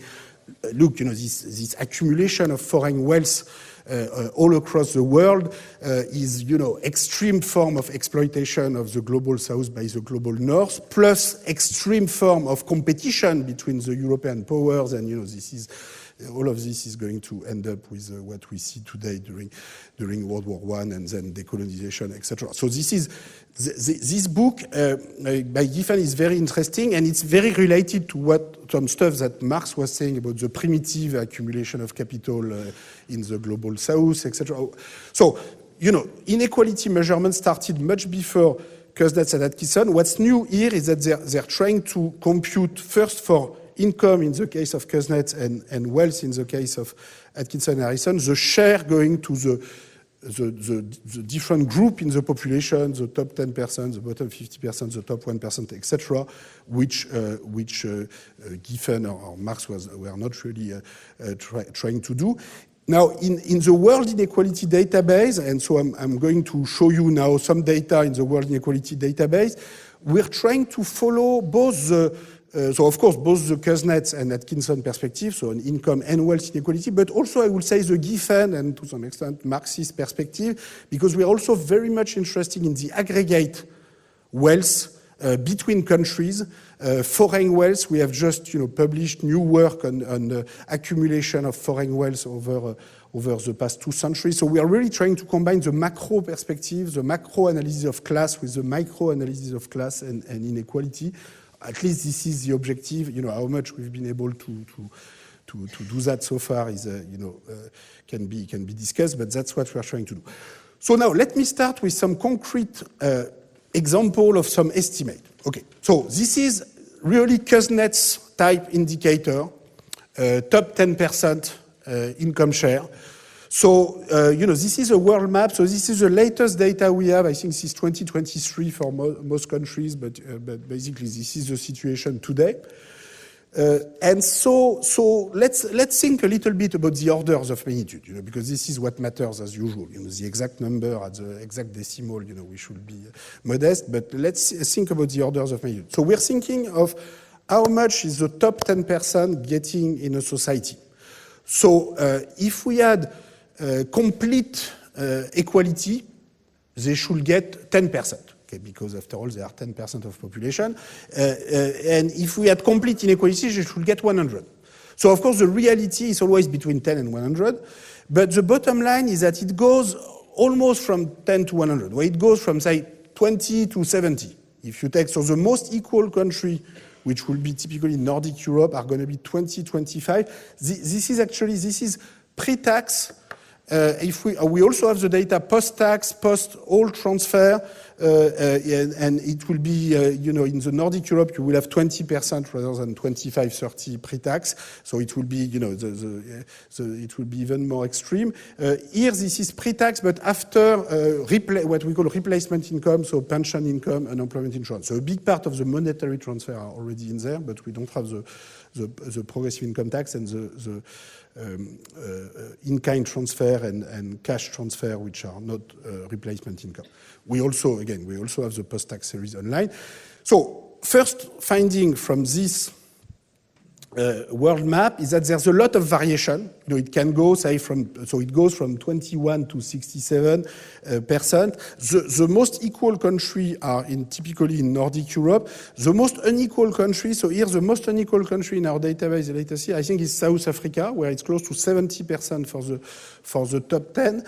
look, you know, this accumulation of foreign wealth all across the world is, you know, extreme form of exploitation of the global south by the global north, plus extreme form of competition between the European powers, and, you know, all of this is going to end up with what we see today during World War I and then decolonization, etc. So this book by Giffen is very interesting, and it's very related to some stuff that Marx was saying about the primitive accumulation of capital in the global south, etc. So, you know, inequality measurement started much before Kuznets and Atkinson. What's new here is that they're trying to compute first for income in the case of Kuznets and wealth in the case of Atkinson and Harrison, the share going to the different group in the population, the top 10%, the bottom 50%, the top 1%, etc., which Giffen or Marx were not really trying to do. Now, in the World Inequality Database, and so I'm going to show you now some data in the World Inequality Database, we're trying to follow both so of course, both the Kuznets and Atkinson perspective, so on income and wealth inequality, but also I would say the Giffen and to some extent Marxist perspective, because we are also very much interested in the aggregate wealth between countries. Foreign wealth, we have just published new work on accumulation of foreign wealth over the past 2 centuries. So we are really trying to combine the macro perspective, the macro analysis of class with the micro analysis of class and inequality. At least this is the objective. How much we've been able to do that so far is can be discussed, but that's what we are trying to do. So now let me start with some concrete example of some estimate. Okay, so this is really Kuznets type indicator, top 10% income share. So, this is a world map. So this is the latest data we have. I think this is 2023 for most countries, but basically this is the situation today. And so let's think a little bit about the orders of magnitude, because this is what matters as usual. The exact number at the exact decimal, we should be modest, but let's think about the orders of magnitude. So we're thinking of how much is the top 10% getting in a society. So if we had complete equality, they should get 10%. Okay, because after all, they are 10% of population. And if we had complete inequality, they should get 100. So of course, the reality is always between 10 and 100. But the bottom line is that it goes almost from 10 to 100, where it goes from, say, 20 to 70. If you take, so the most equal country, which will be typically Nordic Europe, are going to be 20, 25. This is pre-tax. If we also have the data post-tax, post-all transfer, and it will be, in the Nordic Europe, you will have 20% rather than 25, 30 pre-tax. So it will be, it will be even more extreme. Here, this is pre-tax, but after what we call replacement income, so pension income and employment insurance. So a big part of the monetary transfer are already in there, but we don't have the progressive income tax and the in-kind transfer and cash transfer, which are not replacement income. We also have the post-tax series online. So first finding from this world map is that there's a lot of variation. It can go, it goes from 21 to 67%. The most equal country are typically in Nordic Europe. The most unequal country, so here the most unequal country in our database, the latest year, I think is South Africa, where it's close to 70% for the top 10,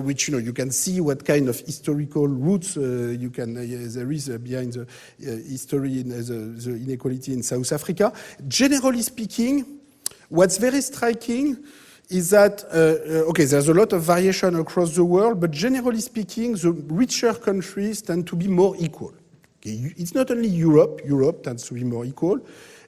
which, you can see what kind of historical roots there is behind the history in the inequality in South Africa. Generally speaking, what's very striking is that, there's a lot of variation across the world, but generally speaking, the richer countries tend to be more equal. Okay? It's not only Europe. Europe tends to be more equal.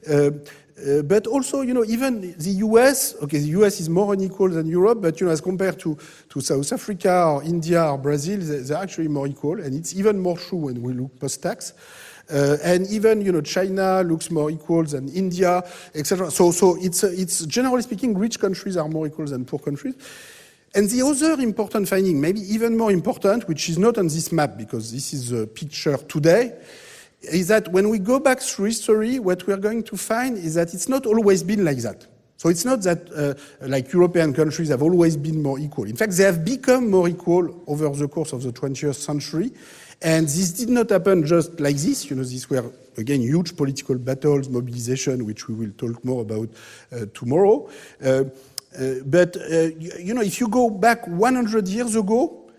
But also, even the US, the US is more unequal than Europe, but, as compared to South Africa or India or Brazil, they're actually more equal, and it's even more true when we look post-tax. And even, China looks more equal than India, etc. So it's generally speaking, rich countries are more equal than poor countries. And the other important finding, maybe even more important, which is not on this map because this is a picture today, is that when we go back through history, what we're going to find is that it's not always been like that. So it's not that like European countries have always been more equal. In fact, they have become more equal over the course of the 20th century. And this did not happen just like this. These were, again, huge political battles, mobilization, which we will talk more about tomorrow. But if you go back 100 years ago,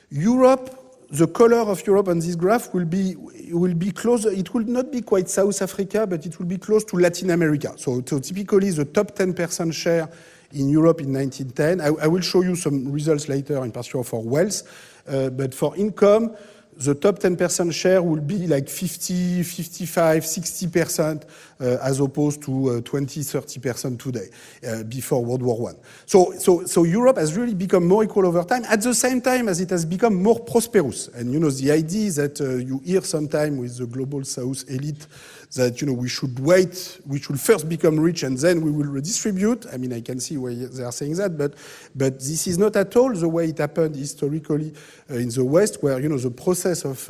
Europe, the color of Europe on this graph will be close. It will not be quite South Africa, but it will be close to Latin America. So typically, the top 10% share in Europe in 1910. I will show you some results later, in particular for wealth. But for income, the top 10% share will be like 50, 55, 60%, as opposed to 20, 30% today, before World War I. So Europe has really become more equal over time, at the same time as it has become more prosperous. And, the idea is that you hear sometime with the global South elite that, we should wait, we should first become rich and then we will redistribute. I mean, I can see why they are saying that, but this is not at all the way it happened historically in the West, where, the process of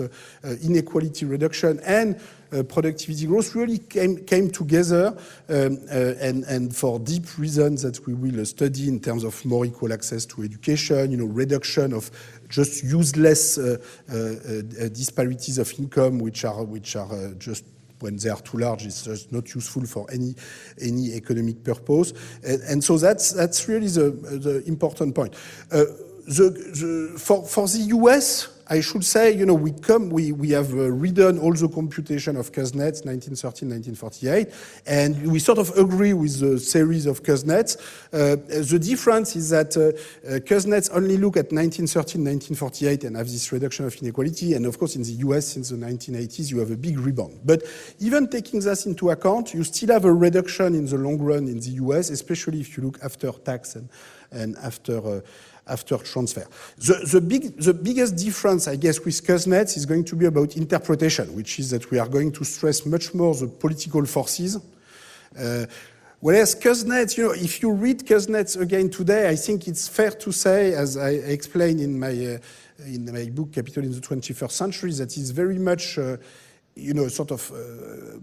inequality reduction and productivity growth really came together, and for deep reasons that we will study in terms of more equal access to education, reduction of just useless disparities of income, which are just, when they are too large, it's just not useful for any economic purpose, and so that's really the important point. For the US, I should say, we have redone all the computation of Kuznets, 1913, 1948, and we sort of agree with the series of Kuznets. The difference is that Kuznets only look at 1913, 1948 and have this reduction of inequality, and of course in the US since the 1980s you have a big rebound. But even taking this into account, you still have a reduction in the long run in the US, especially if you look after tax and after transfer. The biggest difference, I guess, with Kuznets is going to be about interpretation, which is that we are going to stress much more the political forces Whereas Kuznets, if you read Kuznets again today, I think it's fair to say, as I explained in my book Capital in the 21st Century, that it's very much sort of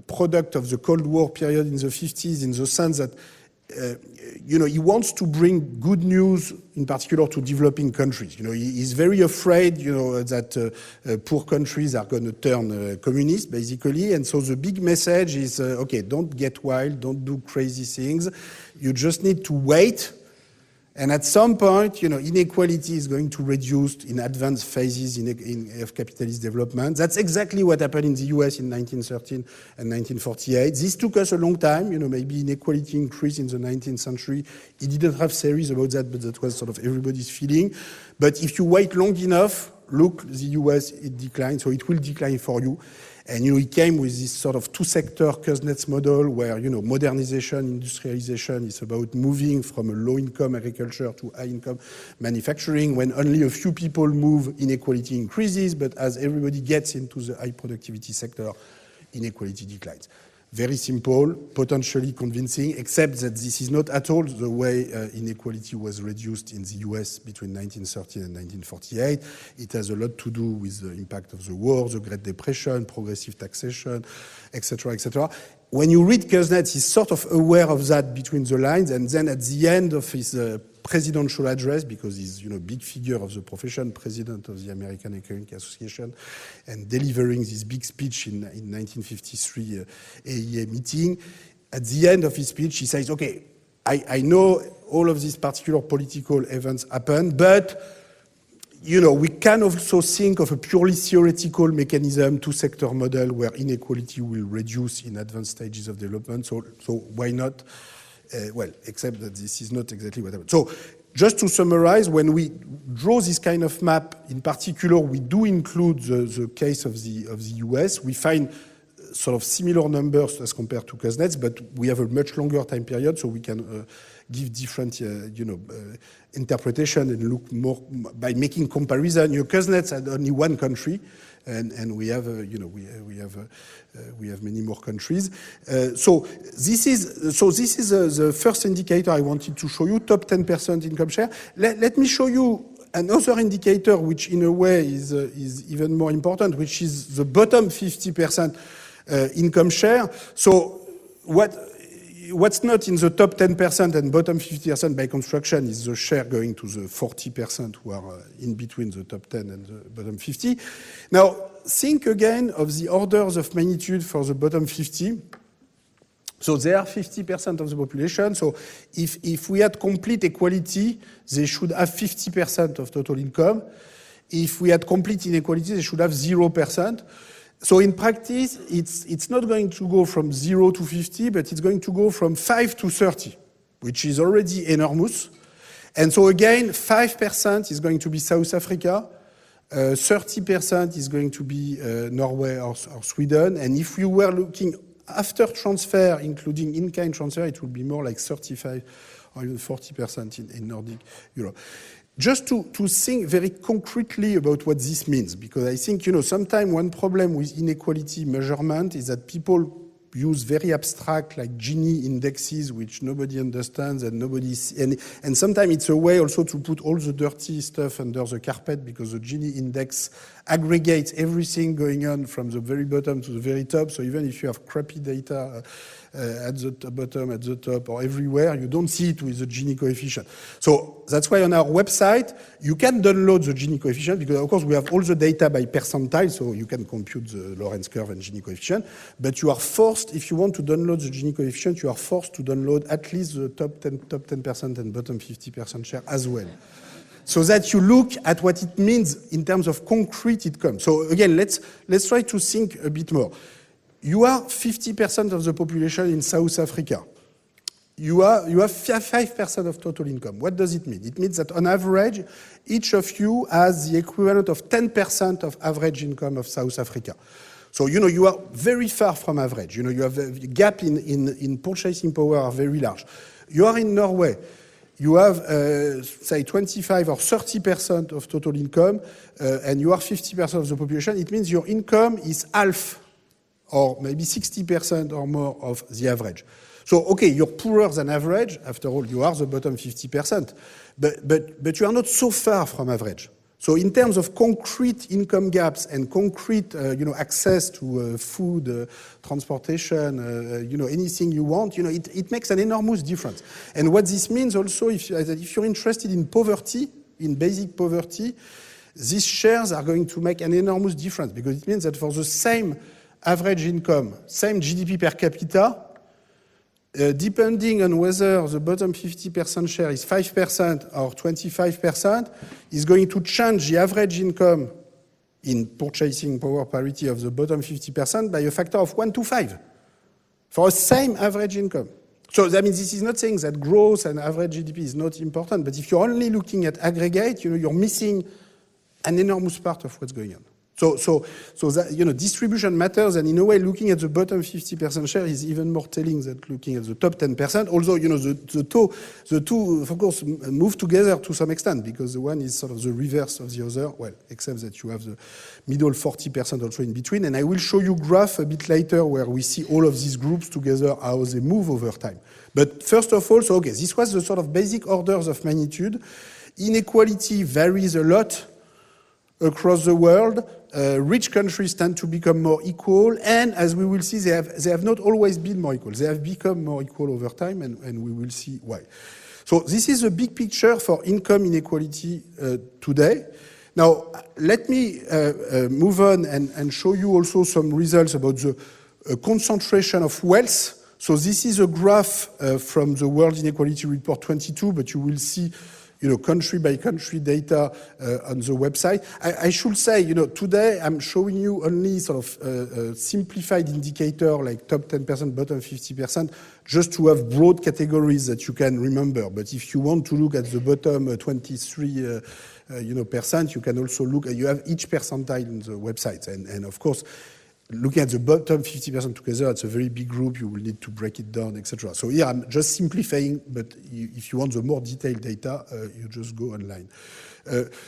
product of the Cold War period in the 50s, in the sense that he wants to bring good news, in particular to developing countries. He's very afraid, that poor countries are going to turn communist, basically. And so the big message is, okay, don't get wild, don't do crazy things. You just need to wait. And at some point, inequality is going to reduce in advanced phases of capitalist development. That's exactly what happened in the US in 1913 and 1948. This took us a long time. Maybe inequality increased in the 19th century. He didn't have theories about that, but that was sort of everybody's feeling. But if you wait long enough, look, the US, it declined, so it will decline for you. And, he came with this sort of two-sector Kuznets model where, modernization, industrialization is about moving from a low-income agriculture to high-income manufacturing. When only a few people move, inequality increases, but as everybody gets into the high-productivity sector, inequality declines. Very simple, potentially convincing, except that this is not at all the way inequality was reduced in the US between 1913 and 1948. It has a lot to do with the impact of the war, the Great Depression, progressive taxation, etc., etc. When you read Kuznets, he's sort of aware of that between the lines, and then at the end of his presidential address, because he's a big figure of the profession, president of the American Economic Association, and delivering this big speech in 1953 AEA meeting, at the end of his speech, he says, okay, I know all of these particular political events happened, but we can also think of a purely theoretical mechanism, two-sector model, where inequality will reduce in advanced stages of development. So why not? Except that this is not exactly what happened. So just to summarize, when we draw this kind of map, in particular, we do include the case of the US. We find sort of similar numbers as compared to Kuznets, but we have a much longer time period, so we can give different, interpretation and look more by making comparison. Kuznets had only one country, and we have, we have many more countries. So this is the first indicator I wanted to show you, top 10% income share. Let me show you another indicator, which in a way is even more important, which is the bottom 50% income share. So what's not in the top 10% and bottom 50% by construction is the share going to the 40% who are in between the top 10 and the bottom 50. Now, think again of the orders of magnitude for the bottom 50. So they are 50% of the population. So if we had complete equality, they should have 50% of total income. If we had complete inequality, they should have 0%. So in practice, it's not going to go from 0 to 50, but it's going to go from 5 to 30, which is already enormous. And so again, 5% is going to be South Africa, 30% is going to be Norway or Sweden. And if we were looking after transfer, including in-kind transfer, it would be more like 35 or even 40% in Nordic Europe. Just to think very concretely about what this means, because I think, sometimes one problem with inequality measurement is that people use very abstract, like Gini indexes, which nobody understands and sometimes it's a way also to put all the dirty stuff under the carpet, because the Gini index aggregates everything going on from the very bottom to the very top. So even if you have crappy data at the bottom, at the top, or everywhere, you don't see it with the Gini coefficient. So that's why on our website, you can download the Gini coefficient, because of course we have all the data by percentile, so you can compute the Lorenz curve and Gini coefficient, but you are forced, if you want to download the Gini coefficient, you are forced to download at least the top 10% and bottom 50% share as well, so that you look at what it means in terms of concrete income. So again, let's try to think a bit more. You are 50% of the population in South Africa. You have 5% of total income. What does it mean? It means that on average, each of you has the equivalent of 10% of average income of South Africa. So, you are very far from average. You have a gap in purchasing power are very large. You are in Norway. You have, say, 25 or 30% of total income, and you are 50% of the population. It means your income is half, or maybe 60% or more of the average. So, okay, you're poorer than average. After all, you are the bottom 50%. But you are not so far from average. So in terms of concrete income gaps and concrete, access to food, transportation, anything you want, it makes an enormous difference. And what this means also, if you're interested in poverty, in basic poverty, these shares are going to make an enormous difference, because it means that for the same average income, same GDP per capita, depending on whether the bottom 50% share is 5% or 25%, is going to change the average income in purchasing power parity of the bottom 50% by a factor of 1 to 5 for a same average income. So that means this is not saying that growth and average GDP is not important, but if you're only looking at aggregate, you're missing an enormous part of what's going on. So that, distribution matters, and in a way, looking at the bottom 50% share is even more telling than looking at the top 10%. Although, the two, of course, move together to some extent, because the one is sort of the reverse of the other. Well, except that you have the middle 40% also in between. And I will show you graph a bit later where we see all of these groups together, how they move over time. But first of all, this was the sort of basic orders of magnitude. Inequality varies a lot across the world. Rich countries tend to become more equal, and as we will see, they have not always been more equal. They have become more equal over time, and we will see why. So this is a big picture for income inequality today. Now, let me move on and show you also some results about the concentration of wealth. So this is a graph from the World Inequality Report 22, but you will see country by country data on the website. I should say, today I'm showing you only sort of a simplified indicator like top 10%, bottom 50%, just to have broad categories that you can remember. But if you want to look at the bottom 23%, you can also look at, you have each percentile on the website. And of course, looking at the bottom 50% together, it's a very big group. You will need to break it down, etc. So here I'm just simplifying, but if you want the more detailed data, you just go online.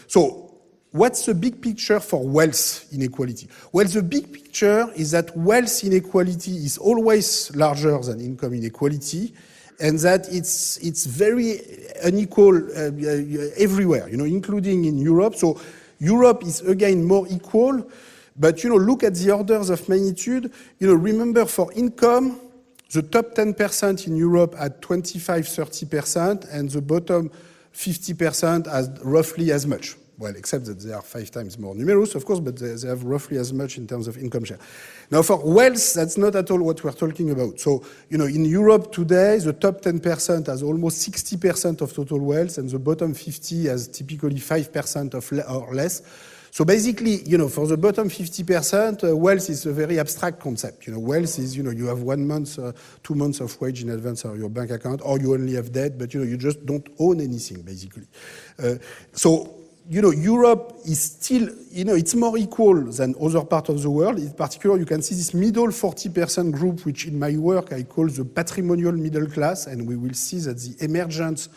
So what's the big picture for wealth inequality? Well, the big picture is that wealth inequality is always larger than income inequality, and that it's very unequal everywhere, including in Europe. So Europe is again more equal. But, look at the orders of magnitude. Remember for income, the top 10% in Europe at 25-30%, and the bottom 50% has roughly as much. Well, except that they are 5 times more numerous, of course, but they have roughly as much in terms of income share. Now, for wealth, that's not at all what we're talking about. So, in Europe today, the top 10% has almost 60% of total wealth, and the bottom 50 has typically 5% or less. So basically, for the bottom 50%, wealth is a very abstract concept. Wealth is, you have 1 month, 2 months of wage in advance on your bank account, or you only have debt, but, you just don't own anything, basically. Europe is still, it's more equal than other parts of the world. In particular, you can see this middle 40% group, which in my work I call the patrimonial middle class, and we will see that the emergence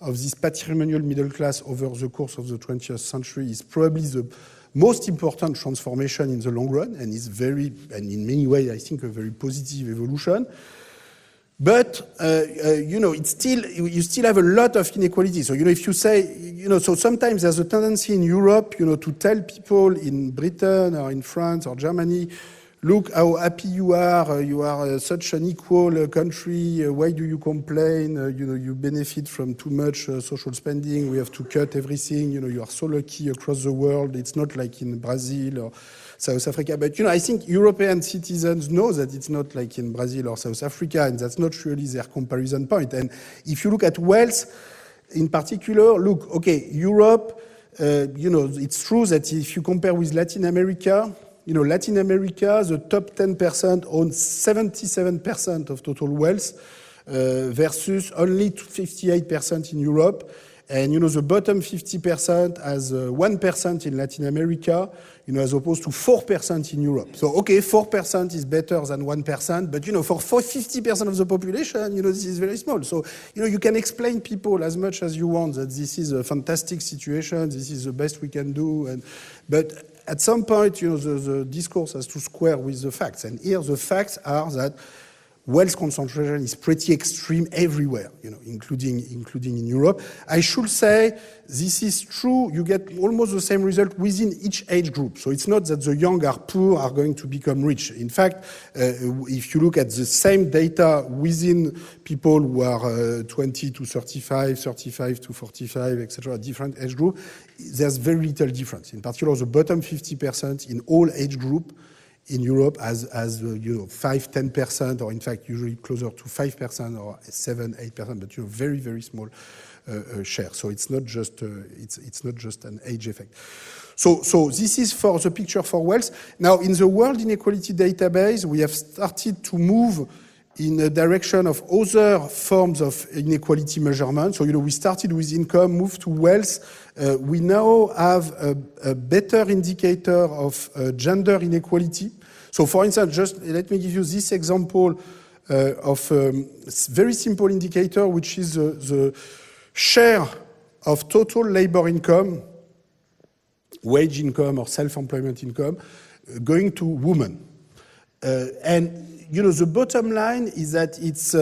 of this patrimonial middle class over the course of the 20th century is probably the most important transformation in the long run, and and in many ways, I think, a very positive evolution. But, it's still, you still have a lot of inequality. So, if you say, so sometimes there's a tendency in Europe, to tell people in Britain or in France or Germany, look how happy you are such an equal country, why do you complain, you benefit from too much social spending, we have to cut everything, you are so lucky across the world, it's not like in Brazil or South Africa. But, I think European citizens know that it's not like in Brazil or South Africa, and that's not really their comparison point. And if you look at wealth, in particular, look, okay, Europe, it's true that if you compare with Latin America, Latin America, the top 10% owns 77% of total wealth versus only 58% in Europe. And, the bottom 50% has 1% in Latin America, as opposed to 4% in Europe. So, okay, 4% is better than 1%, but, for 50% of the population, this is very small. So, you can explain people as much as you want that this is a fantastic situation, this is the best we can do, but at some point, the discourse has to square with the facts. And here the facts are that wealth concentration is pretty extreme everywhere, including in Europe. I should say this is true. You get almost the same result within each age group. So it's not that the young are poor are going to become rich. In fact, if you look at the same data within people who are 20 to 35, 35 to 45, etc., different age group, there's very little difference. In particular, the bottom 50% in all age group in Europe as 5-10%, or in fact usually closer to 5% or 7-8%, but very very small share. So it's not just an age effect. So this is for the picture for wealth. Now in the World Inequality Database, we have started to move in the direction of other forms of inequality measurement. So, we started with income, moved to wealth. We now have a better indicator of gender inequality. So, for instance, just let me give you this example of a very simple indicator, which is the share of total labor income, wage income or self-employment income, going to women. And the bottom line is that it's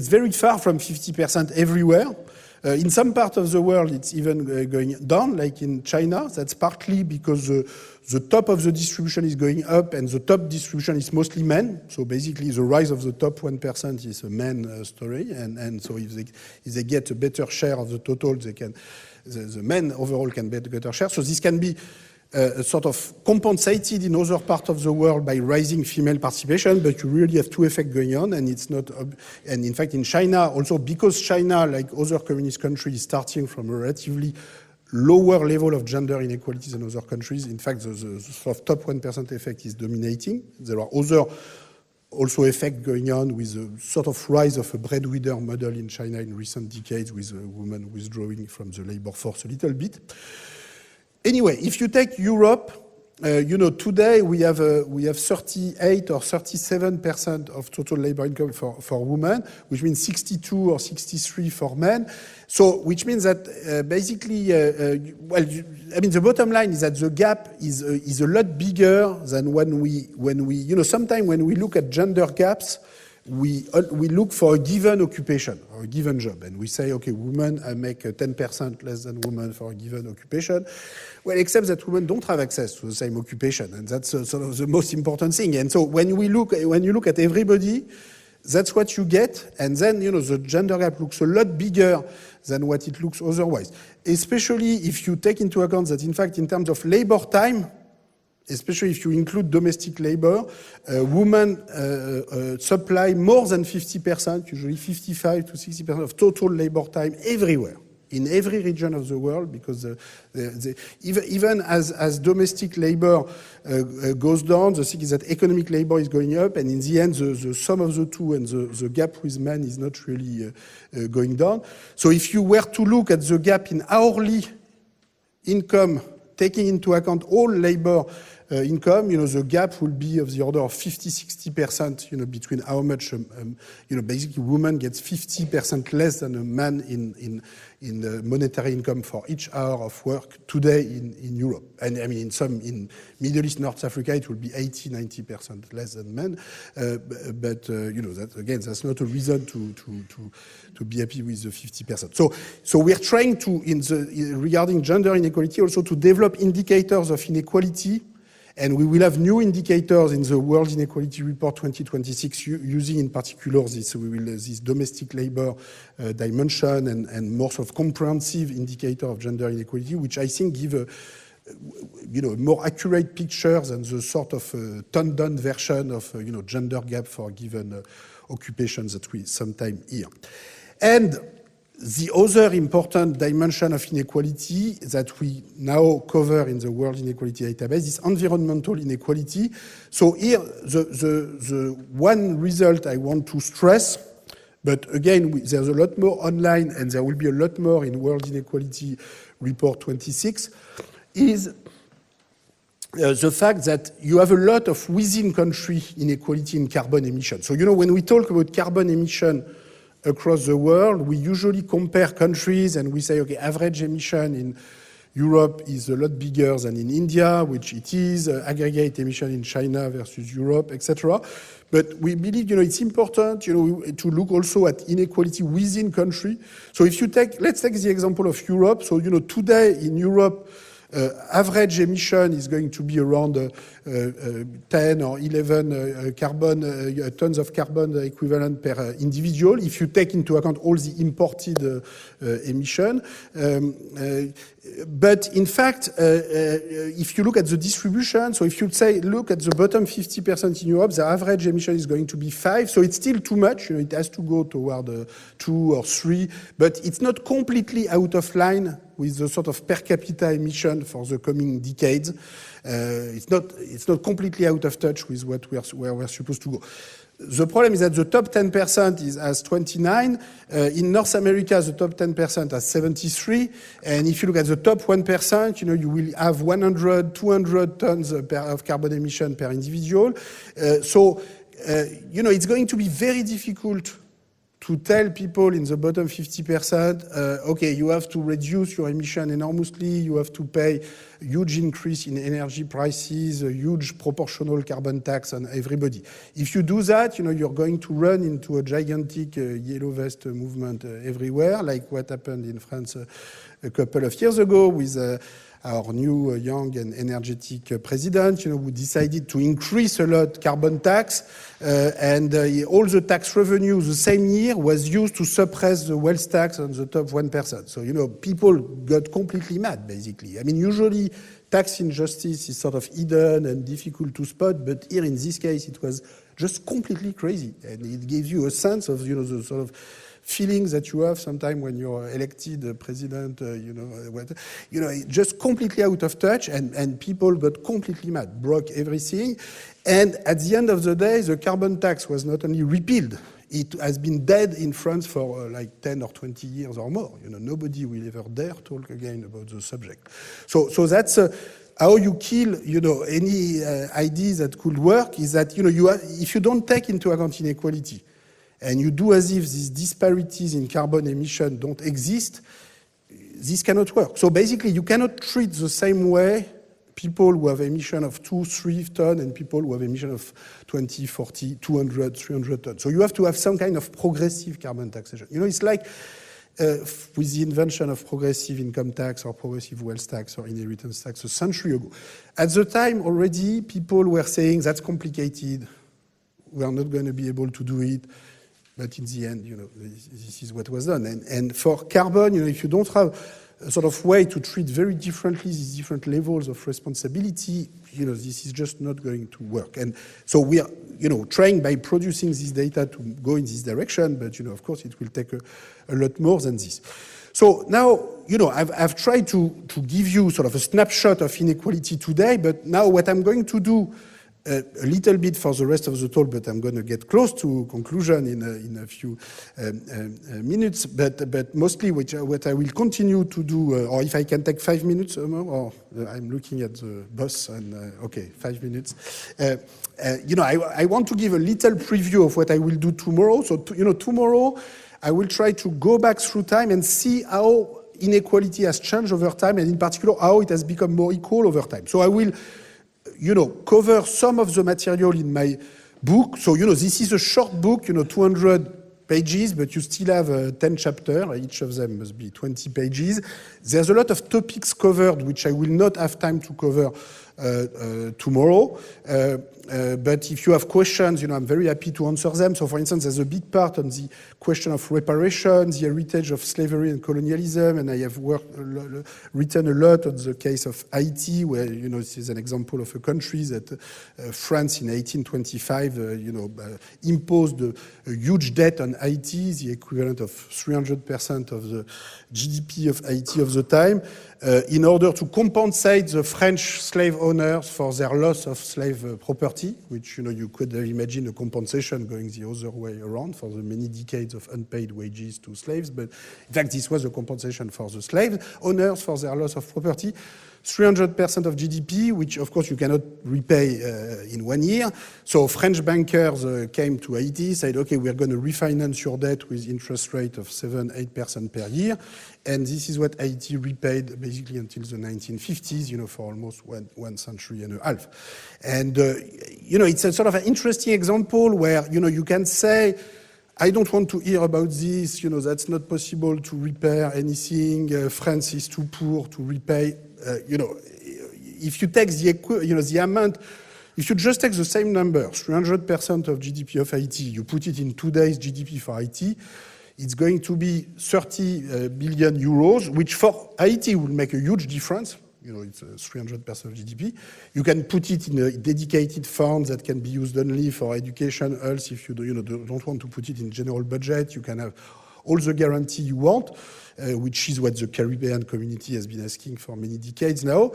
very far from 50% everywhere. In some part of the world, it's even going down, like in China. That's partly because the top of the distribution is going up, and the top distribution is mostly men. So basically, the rise of the top 1% is a man story. And so if they get a better share of the total, the men overall can get a better share. So this can be sort of compensated in other parts of the world by rising female participation, but you really have two effects going on, and it's not. And in fact, in China also, because China, like other communist countries, is starting from a relatively lower level of gender inequalities than other countries. In fact, the sort of top 1% effect is dominating. There are other also effects going on with a sort of rise of a breadwinner model in China in recent decades, with women withdrawing from the labor force a little bit. Anyway, if you take Europe, today we have 38 or 37% of total labor income for women, which means 62 or 63 for men. So, which means that basically, the bottom line is that the gap is a lot bigger than when we sometimes when we look at gender gaps, we look for a given occupation or a given job, and we say, okay, women make 10% less than women for a given occupation. Well, except that women don't have access to the same occupation, and that's sort of the most important thing. And so when you look at everybody, that's what you get, and then the gender gap looks a lot bigger than what it looks otherwise. Especially if you take into account that, in fact, in terms of labor time, especially if you include domestic labor, women supply more than 50%, usually 55 to 60% of total labor time everywhere, in every region of the world, because even as domestic labor goes down, the thing is that economic labor is going up, and in the end, the sum of the two and the gap with men is not really going down. So if you were to look at the gap in hourly income, taking into account all labor income, the gap will be of the order of 50-60%, between how much, basically woman gets 50% less than a man in monetary income for each hour of work today in Europe. And I mean, in Middle East, North Africa, it will be 80-90% less than men. But that again, that's not a reason to be happy with the 50%. So we're trying to, regarding gender inequality, also to develop indicators of inequality. And we will have new indicators in the World Inequality Report 2026, using in particular this domestic labor dimension and more sort of comprehensive indicator of gender inequality, which I think give a more accurate picture than the sort of toned-down version of gender gap for given occupations that we sometimes hear. And the other important dimension of inequality that we now cover in the World Inequality Database is environmental inequality. So here, the one result I want to stress, but again, there's a lot more online, and there will be a lot more in World Inequality Report 26, is the fact that you have a lot of within-country inequality in carbon emission. So, when we talk about carbon emission across the world, we usually compare countries and we say, okay, average emission Europe is a lot bigger than in India, which it is, aggregate emission in China versus Europe, etc. But we believe, it's important, to look also at inequality within country. So if you let's take the example of Europe. So, today in Europe, average emission is going to be around 10 or 11 tons of carbon equivalent per individual, if you take into account all the imported emission. But in fact, if you look at the distribution, so if you look at the bottom 50% in Europe, the average emission is going to be 5. So it's still too much. It has to go toward 2 or 3, but it's not completely out of line with the sort of per capita emission for the coming decades. It's not completely out of touch with where we're supposed to go. The problem is that the top 10% has 29. In North America, the top 10% has 73. And if you look at the top 1%, you will have 100, 200 tons of carbon emission per individual. So it's going to be very difficult to tell people in the bottom 50%, okay, you have to reduce your emission enormously, you have to pay a huge increase in energy prices, a huge proportional carbon tax on everybody. If you do that, you're going to run into a gigantic yellow vest movement everywhere, like what happened in France a couple of years ago with our new young and energetic president, who decided to increase a lot carbon tax, and all the tax revenue the same year was used to suppress the wealth tax on the top 1%. So, people got completely mad, basically. I mean, usually tax injustice is sort of hidden and difficult to spot, but here in this case, it was just completely crazy. And it gives you a sense of, the sort of feelings that you have sometimes when you're elected president, just completely out of touch, and people got completely mad, broke everything. And at the end of the day, the carbon tax was not only repealed, it has been dead in France for like 10 or 20 years or more. Nobody will ever dare talk again about the subject. So that's how you kill, any ideas that could work, is that, if you don't take into account inequality, and you do as if these disparities in carbon emission don't exist, this cannot work. So basically, you cannot treat the same way people who have emission of 2-3 tons and people who have emission of 20, 40, 200, 300 tons. So you have to have some kind of progressive carbon taxation. It's like with the invention of progressive income tax or progressive wealth tax or inheritance tax a century ago. At the time already, people were saying that's complicated, we are not going to be able to do it. But in the end, this is what was done. And for carbon, if you don't have a sort of way to treat very differently these different levels of responsibility, this is just not going to work. And so we are, trying by producing this data to go in this direction, but, of course, it will take a lot more than this. So now, I've tried to give you sort of a snapshot of inequality today, but now what I'm going to do a little bit for the rest of the talk, but I'm going to get close to conclusion in a few minutes. But mostly what I will continue to do, or if I can take 5 minutes more, or I'm looking at the boss, and okay, 5 minutes. I want to give a little preview of what I will do tomorrow. So, tomorrow I will try to go back through time and see how inequality has changed over time, and in particular how it has become more equal over time. So I will cover some of the material in my book. So, this is a short book, 200 pages, but you still have 10 chapters. Each of them must be 20 pages. There's a lot of topics covered, which I will not have time to cover tomorrow. But if you have questions, I'm very happy to answer them. So, for instance, there's a big part on the question of reparation, the heritage of slavery and colonialism, and I have written a lot on the case of Haiti, where, this is an example of a country that France in 1825, imposed a huge debt on Haiti, the equivalent of 300% of the GDP of Haiti of the time, in order to compensate the French slave owners for their loss of slave property, which, you could imagine a compensation going the other way around for the many decades of unpaid wages to slaves. But in fact, this was a compensation for the slave owners for their loss of property. 300% of GDP, which of course you cannot repay in 1 year. So French bankers came to Haiti, said, okay, we're going to refinance your debt with interest rate of 7-8% per year. And this is what Haiti repaid basically until the 1950s, for almost one century and a half. And, it's a sort of an interesting example where, you can say, I don't want to hear about this, that's not possible to repair anything, France is too poor to repay. If you take the amount, if you just take the same number, 300% of GDP of Haiti, you put it in today's GDP for Haiti, it's going to be 30 billion euros, which for Haiti will make a huge difference. It's 300% of GDP. You can put it in a dedicated fund that can be used only for education, else if you don't want to put it in general budget, you can have all the guarantee you want, which is what the Caribbean community has been asking for many decades now.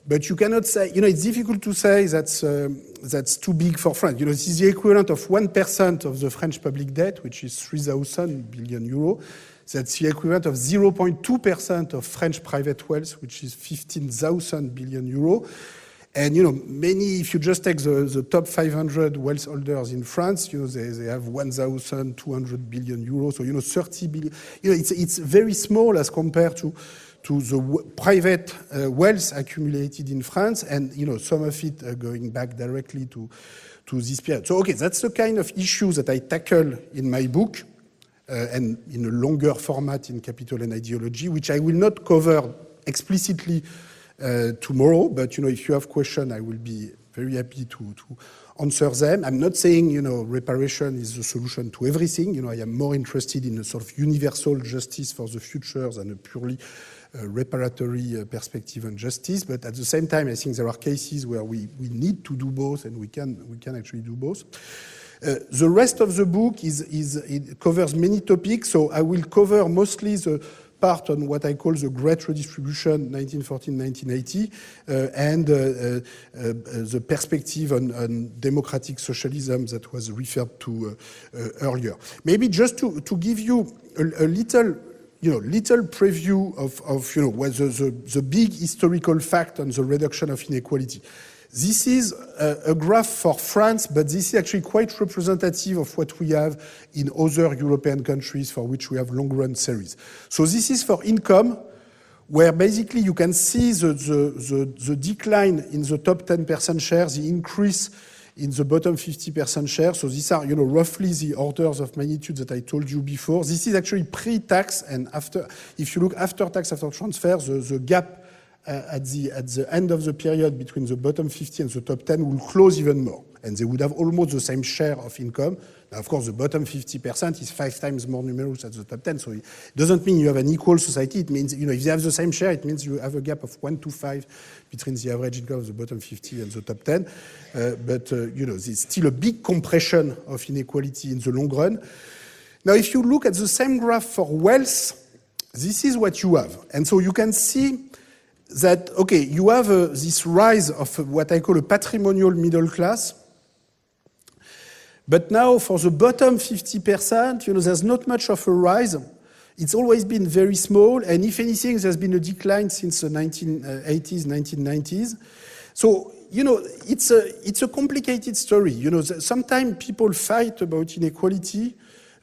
But you cannot say, it's difficult to say that's too big for France. This is the equivalent of 1% of the French public debt, which is 3,000 billion euros. That's the equivalent of 0.2% of French private wealth, which is 15,000 billion euros. And, if you just take the top 500 wealth holders in France, they have 1,200 billion euros. So, 30 billion. It's very small as compared to the private wealth accumulated in France. And, some of it going back directly to this period. So, okay, that's the kind of issues that I tackle in my book. And in a longer format in Capital and Ideology, which I will not cover explicitly tomorrow, but if you have questions, I will be very happy to answer them. I'm not saying reparation is the solution to everything. I am more interested in a sort of universal justice for the future than a purely reparatory perspective on justice. But at the same time, I think there are cases where we need to do both, and we can actually do both. The rest of the book it covers many topics, so I will cover mostly the part on what I call the Great Redistribution, 1914-1980, and the perspective on democratic socialism that was referred to earlier. Maybe just to give you a little preview of what the big historical fact on the reduction of inequality. This is a graph for France, but this is actually quite representative of what we have in other European countries for which we have long-run series. So this is for income, where basically you can see the decline in the top 10% share, the increase in the bottom 50% share. So these are, roughly the orders of magnitude that I told you before. This is actually pre-tax, and after. If you look after tax, after transfer, the gap at the end of the period between the bottom 50 and the top 10 will close even more. And they would have almost the same share of income. Now, of course, the bottom 50% is 5 times more numerous than the top 10. So it doesn't mean you have an equal society. It means, if you have the same share, it means you have a gap of 1 to 5 between the average income of the bottom 50 and the top 10. But there's still a big compression of inequality in the long run. Now, if you look at the same graph for wealth, this is what you have. And so you can see that, okay, you have this rise of what I call a patrimonial middle class. But now for the bottom 50%, there's not much of a rise. It's always been very small. And if anything, there's been a decline since the 1980s, 1990s. So, it's a complicated story. Sometimes people fight about inequality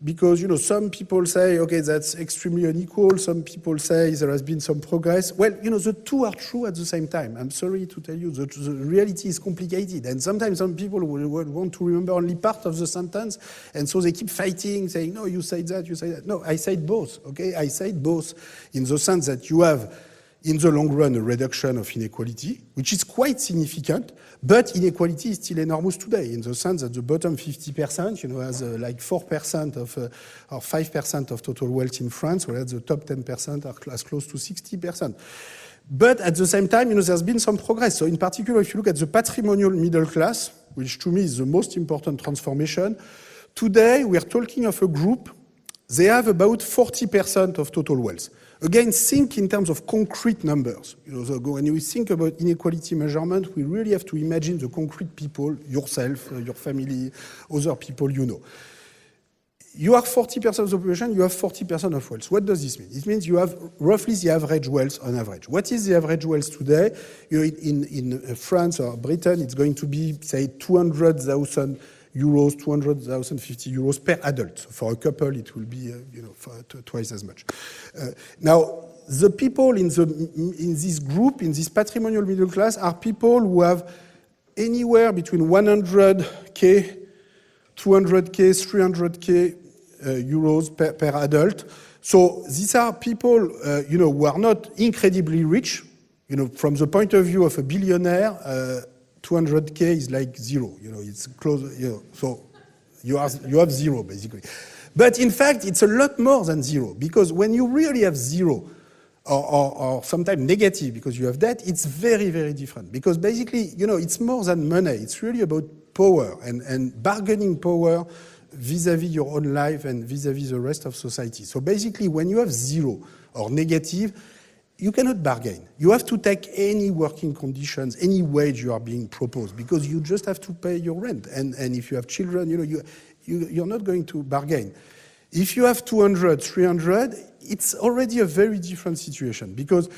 because, some people say, okay, that's extremely unequal. Some people say there has been some progress. Well, the two are true at the same time. I'm sorry to tell you, the reality is complicated. And sometimes some people will want to remember only part of the sentence. And so they keep fighting, saying, no, you said that, you said that. No, I said both, okay? I said both in the sense that you have, in the long run, a reduction of inequality, which is quite significant. But inequality is still enormous today, in the sense that the bottom 50%, has like 4% or 5% of total wealth in France, whereas the top 10% are as close to 60%. But at the same time, there's been some progress. So in particular, if you look at the patrimonial middle class, which to me is the most important transformation, today we are talking of a group, they have about 40% of total wealth. Again, think in terms of concrete numbers. When we think about inequality measurement, we really have to imagine the concrete people, yourself, your family, other people you know. you are 40% of the population, you have 40% of wealth. What does this mean? It means you have roughly the average wealth on average. What is the average wealth today? In France or Britain, it's going to be, say, 200,000 euros, 250 euros per adult. So for a couple, it will be, twice as much. Now, the people in this group, in this patrimonial middle class, are people who have anywhere between 100K, 200K, 300K euros per adult. So these are people, who are not incredibly rich. From the point of view of a billionaire, 200K is like zero. It's close. So you have zero basically. But in fact, it's a lot more than zero, because when you really have zero, or sometimes negative because you have debt, it's very, very different. Because basically, it's more than money. It's really about power and bargaining power vis-à-vis your own life and vis-à-vis the rest of society. So basically, when you have zero or negative, you cannot bargain. You have to take any working conditions, any wage you are being proposed, because you just have to pay your rent. And if you have children, you're not going to bargain. If you have 200, 300, it's already a very different situation, because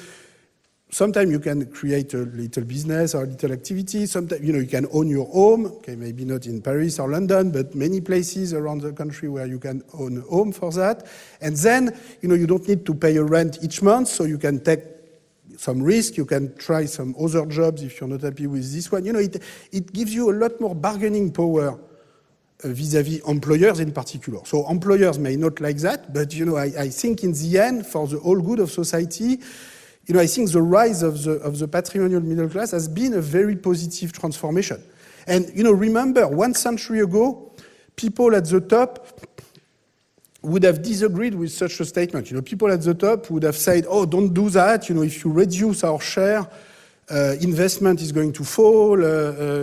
sometimes you can create a little business or a little activity. Sometimes, you can own your home. Okay, maybe not in Paris or London, but many places around the country where you can own a home for that. And then, you don't need to pay a rent each month, so you can take some risk. You can try some other jobs if you're not happy with this one. It gives you a lot more bargaining power vis-à-vis employers in particular. So employers may not like that, but I think in the end, for the whole good of society, I think the rise of the patrimonial middle class has been a very positive transformation. And remember, 1 century ago, people at the top would have disagreed with such a statement. People at the top would have said, "Oh, don't do that. If you reduce our share, investment is going to fall,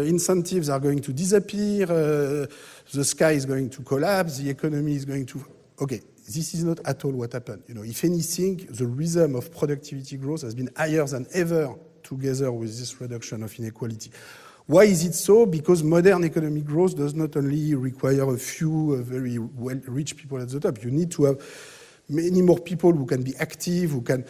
incentives are going to disappear, the sky is going to collapse, the economy is going to..." Okay, this is not at all what happened. If anything, the rhythm of productivity growth has been higher than ever together with this reduction of inequality. Why is it so? Because modern economic growth does not only require a few very well-rich people at the top. You need to have many more people who can be active, who can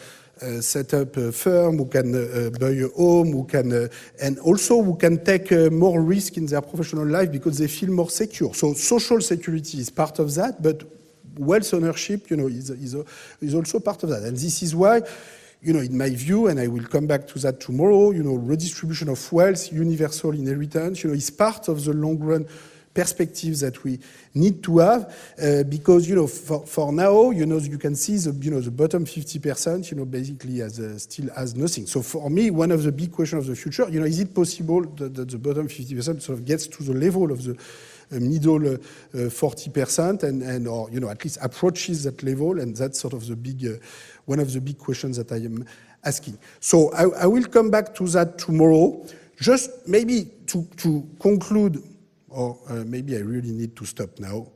set up a firm, who can buy a home, who can, and also who can take more risk in their professional life because they feel more secure. So social security is part of that, but wealth ownership, is also part of that. And this is why, in my view, and I will come back to that tomorrow, redistribution of wealth, universal inheritance, is part of the long-run perspectives that we need to have, because, for now, you can see the bottom 50%, basically still has nothing. So for me, one of the big questions of the future, is it possible that the bottom 50% sort of gets to the level of the middle 40% and or at least approaches that level, and that's sort of the big one of the big questions that I am asking. So I will come back to that tomorrow. Just maybe to conclude, or maybe I really need to stop now.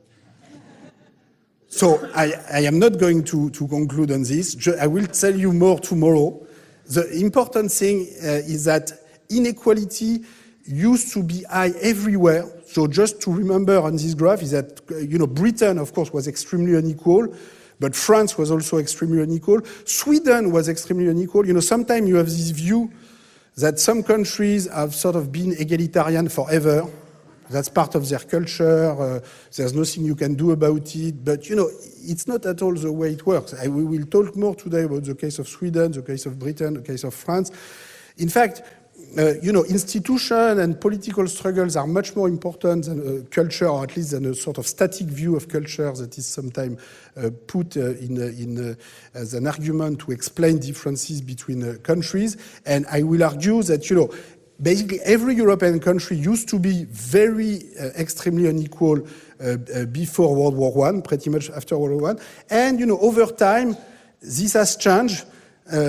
So I am not going to conclude on this. I will tell you more tomorrow. The important thing is that inequality used to be high everywhere. So just to remember on this graph is that, Britain, of course, was extremely unequal, but France was also extremely unequal. Sweden was extremely unequal. Sometimes you have this view that some countries have sort of been egalitarian forever. That's part of their culture. There's nothing you can do about it. But, it's not at all the way it works. We will talk more today about the case of Sweden, the case of Britain, the case of France. In fact, institution and political struggles are much more important than culture, or at least than a sort of static view of culture that is sometimes put as an argument to explain differences between countries. And I will argue that, basically every European country used to be very extremely unequal before World War I, pretty much after World War I. And, over time, this has changed.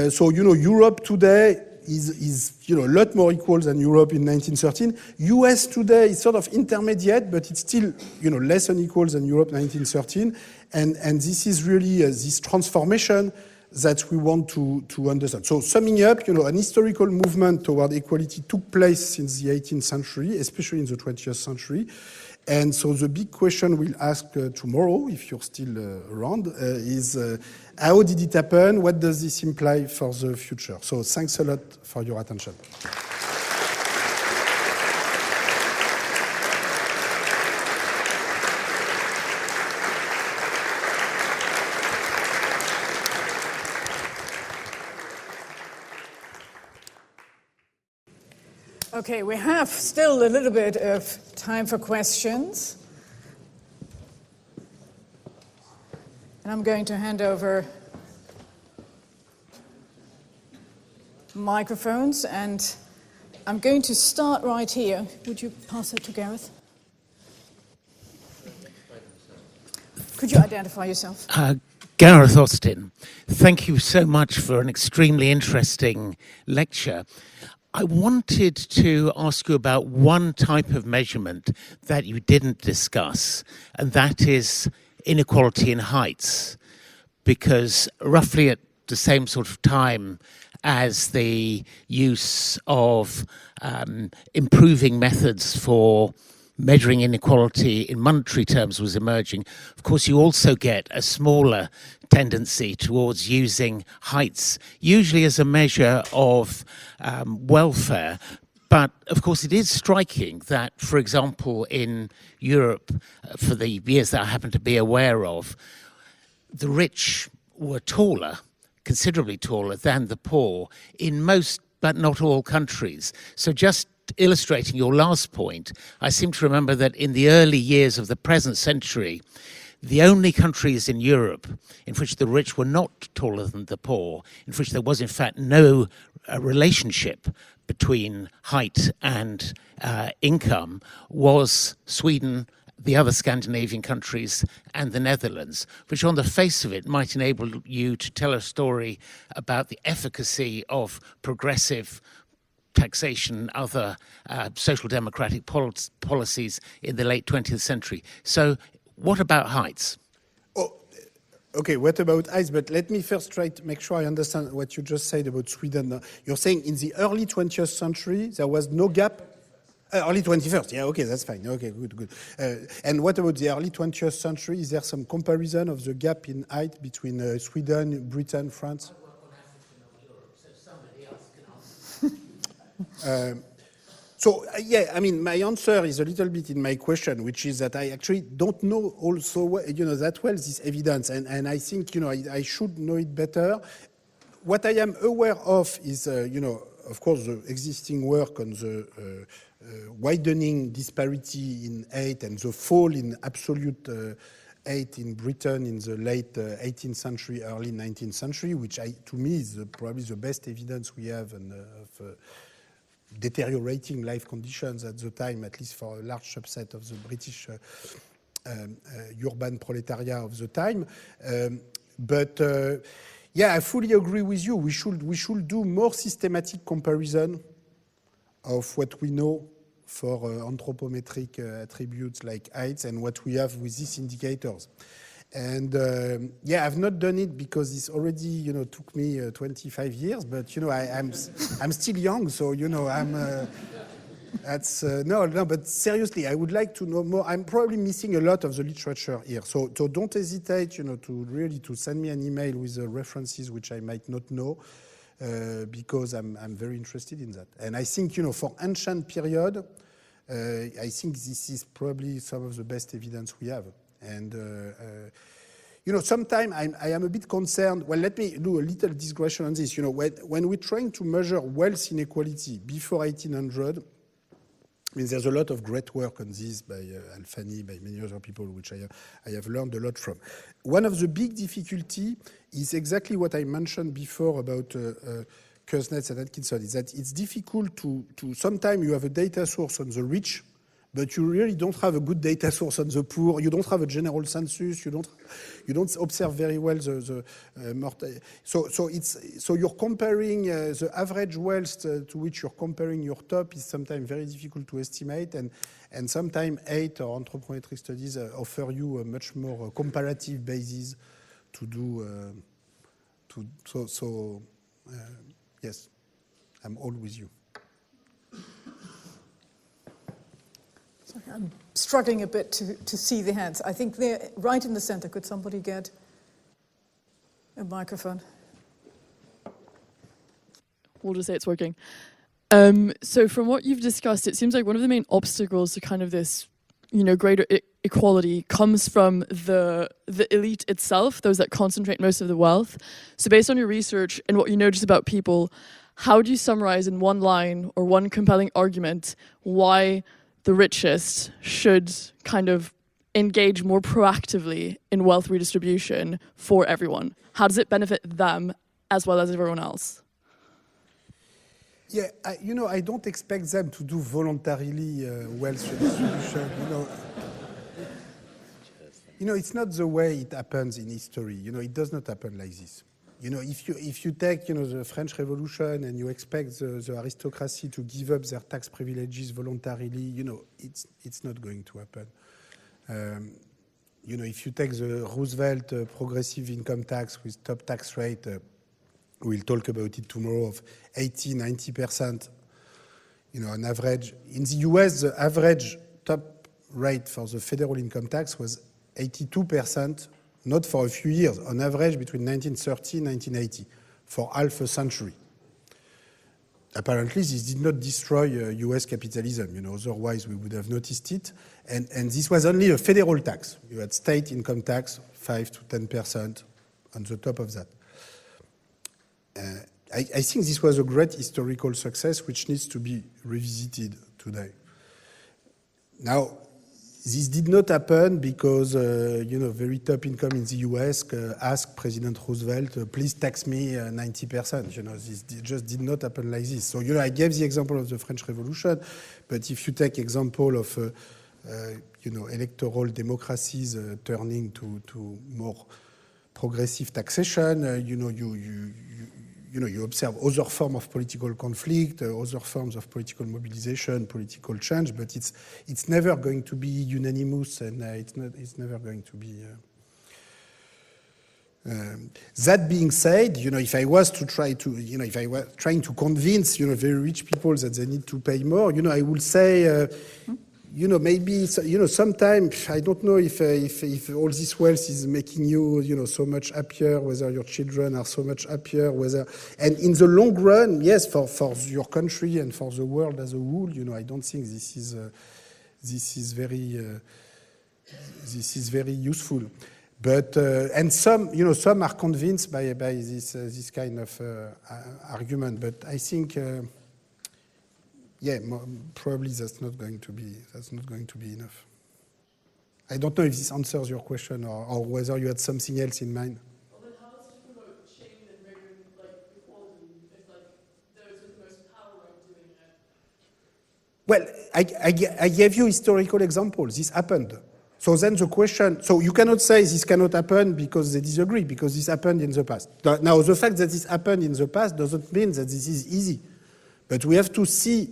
So, Europe today is a lot more equal than Europe in 1913. US today is sort of intermediate, but it's still, less unequal than Europe 1913. And this is really this transformation that we want to understand. So summing up, an historical movement toward equality took place since the 18th century, especially in the 20th century. And so the big question we'll ask tomorrow, if you're still around, is how did it happen? What does this imply for the future? So thanks a lot for your attention. Okay, we have still a little bit of time for questions. And I'm going to hand over microphones, and I'm going to start right here. Would you pass it to Gareth? Could you identify yourself? Gareth Austin, thank you so much for an extremely interesting lecture. I wanted to ask you about one type of measurement that you didn't discuss, and that is inequality in heights, because roughly at the same sort of time as the use of improving methods for measuring inequality in monetary terms was emerging, of course you also get a smaller tendency towards using heights, usually as a measure of welfare. But of course it is striking that, for example, in Europe, for the years that I happen to be aware of, the rich were taller, considerably taller than the poor in most but not all countries. So just illustrating your last point, I seem to remember that in the early years of the present century, the only countries in Europe in which the rich were not taller than the poor, in which there was in fact no relationship between height and income, was Sweden, the other Scandinavian countries, and the Netherlands, which on the face of it might enable you to tell a story about the efficacy of progressive taxation and other social democratic policies in the late 20th century. So what about heights? Oh, okay, what about heights? But let me first try to make sure I understand what you just said about Sweden. You're saying in the early 20th century, there was no gap? Early 21st, yeah, okay, that's fine. Okay, good. And what about the early 20th century? Is there some comparison of the gap in height between Sweden, Britain, France? Yeah, I mean, my answer is a little bit in my question, which is that I actually don't know also, that well this evidence, and I think, I should know it better. What I am aware of is, of course, the existing work on the widening disparity in height and the fall in absolute height in Britain in the late 18th century, early 19th century, which to me is probably the best evidence we have of deteriorating life conditions at the time, at least for a large subset of the British urban proletariat of the time. Yeah, I fully agree with you. We should do more systematic comparison of what we know for anthropometric attributes like heights and what we have with these indicators. And yeah, I've not done it because it's already, took me 25 years. But I'm still young, so I'm. That's no. But seriously, I would like to know more. I'm probably missing a lot of the literature here. So don't hesitate, to send me an email with the references which I might not know, because I'm very interested in that. And I think, for ancient period, I think this is probably some of the best evidence we have. And, sometimes I am a bit concerned. Well, let me do a little digression on this. When we're trying to measure wealth inequality before 1800, I mean, there's a lot of great work on this by Alfani, by many other people, which I have learned a lot from. One of the big difficulty is exactly what I mentioned before about Kuznets and Atkinson, is that it's difficult to sometimes you have a data source on the rich, but you really don't have a good data source on the poor. You don't have a general census. You don't observe very well the mortality. So you're comparing the average wealth to which you're comparing your top is sometimes very difficult to estimate, and sometimes height or anthropometric studies offer you a much more comparative basis to do. Yes, I'm all with you. struggling a bit to see the hands. I think they're right in the center. Could somebody get a microphone? We'll just say it's working. So from what you've discussed, it seems like one of the main obstacles to kind of this, greater equality comes from the elite itself, those that concentrate most of the wealth. So based on your research and what you notice about people, how do you summarize in one line or one compelling argument why the richest should kind of engage more proactively in wealth redistribution for everyone? How does it benefit them as well as everyone else? Yeah, I don't expect them to do voluntarily wealth redistribution. It's not the way it happens in history. It does not happen like this. If you take, the French Revolution and you expect the aristocracy to give up their tax privileges voluntarily, it's not going to happen. If you take the Roosevelt progressive income tax with top tax rate, we'll talk about it tomorrow, of 80-90%, on average. In the US, the average top rate for the federal income tax was 82%, not for a few years, on average between 1930 and 1980, for half a century. Apparently, this did not destroy US capitalism, otherwise we would have noticed it. And this was only a federal tax. You had state income tax, 5 to 10% on the top of that. I think this was a great historical success which needs to be revisited today. Now, this did not happen because, very top income in the US asked President Roosevelt, please tax me 90%. This just did not happen like this. So, I gave the example of the French Revolution, but if you take example of, electoral democracies turning to more progressive taxation, you observe other forms of political conflict, other forms of political mobilization, political change, but it's never going to be unanimous, and it's never going to be. That being said, if I was to try to, if I were trying to convince, very rich people that they need to pay more, I would say. Maybe, sometimes, I don't know if all this wealth is making you, so much happier, whether your children are so much happier, and in the long run, yes, for your country and for the world as a whole, I don't think this is very useful. But, and some are convinced by this kind of argument, but I think, probably that's not going to be enough. I don't know if this answers your question or whether you had something else in mind. Well, then how does it promote change and bring equality if those with the most power are doing it? Well, I gave you historical examples. This happened. So then the question, so you cannot say this cannot happen because they disagree, because this happened in the past. Now, the fact that this happened in the past doesn't mean that this is easy. But we have to see,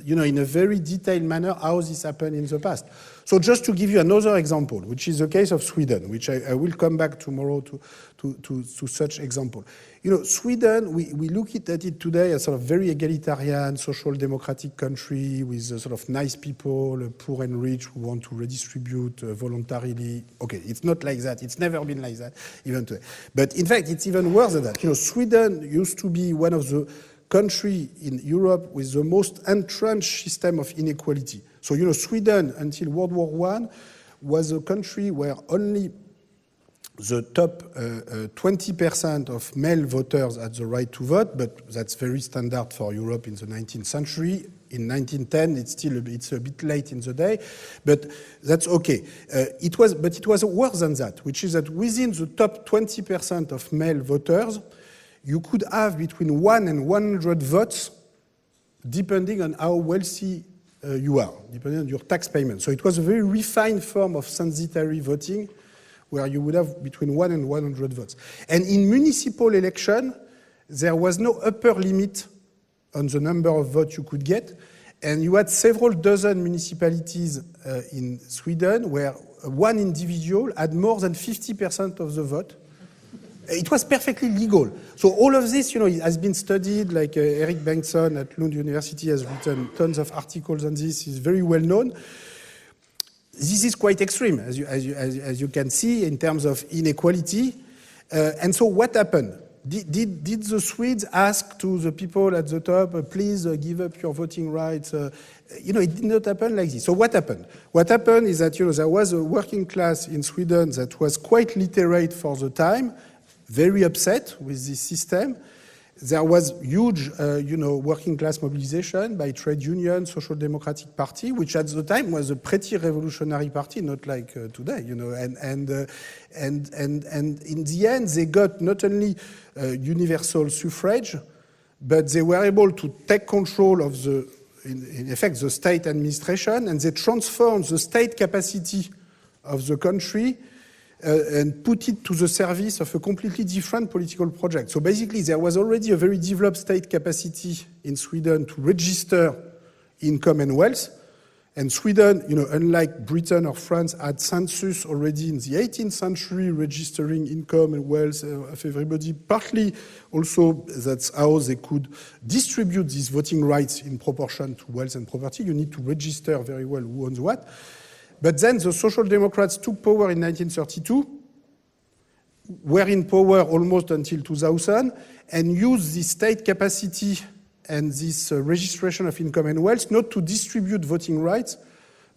in a very detailed manner how this happened in the past. So just to give you another example, which is the case of Sweden, which I will come back tomorrow to such example. Sweden, we look at it today as sort of very egalitarian, social democratic country with sort of nice people, poor and rich, who want to redistribute voluntarily. Okay, it's not like that. It's never been like that, even today. But in fact, it's even worse than that. Sweden used to be one of the country in Europe with the most entrenched system of inequality. So, Sweden, until World War I, was a country where only the top 20% of male voters had the right to vote, but that's very standard for Europe in the 19th century. In 1910, it's a bit late in the day, but that's okay. It was worse than that, which is that within the top 20% of male voters, you could have between 1 and 100 votes, depending on how wealthy you are, depending on your tax payment. So it was a very refined form of censitary voting, where you would have between 1 and 100 votes. And in municipal election, there was no upper limit on the number of votes you could get. And you had several dozen municipalities in Sweden where one individual had more than 50% of the vote. It was perfectly legal. So all of this, it has been studied, like Erik Bengtsson at Lund University has written tons of articles on this, is very well known. this is quite extreme, as you can see, in terms of inequality. And so what happened? Did the Swedes ask to the people at the top, please give up your voting rights? It did not happen like this. So what happened? What happened is that there was a working class in Sweden that was quite literate for the time, very upset with this system. There was huge, working class mobilization by trade unions, Social Democratic Party, which at the time was a pretty revolutionary party, not like today, And in the end, they got not only universal suffrage, but they were able to take control of in effect, the state administration, and they transformed the state capacity of the country and put it to the service of a completely different political project. So basically, there was already a very developed state capacity in Sweden to register income and wealth. And Sweden, unlike Britain or France, had census already in the 18th century, registering income and wealth of everybody. Partly also that's how they could distribute these voting rights in proportion to wealth and property. You need to register very well who owns what. But then the Social Democrats took power in 1932, were in power almost until 2000, and used this state capacity and this registration of income and wealth not to distribute voting rights,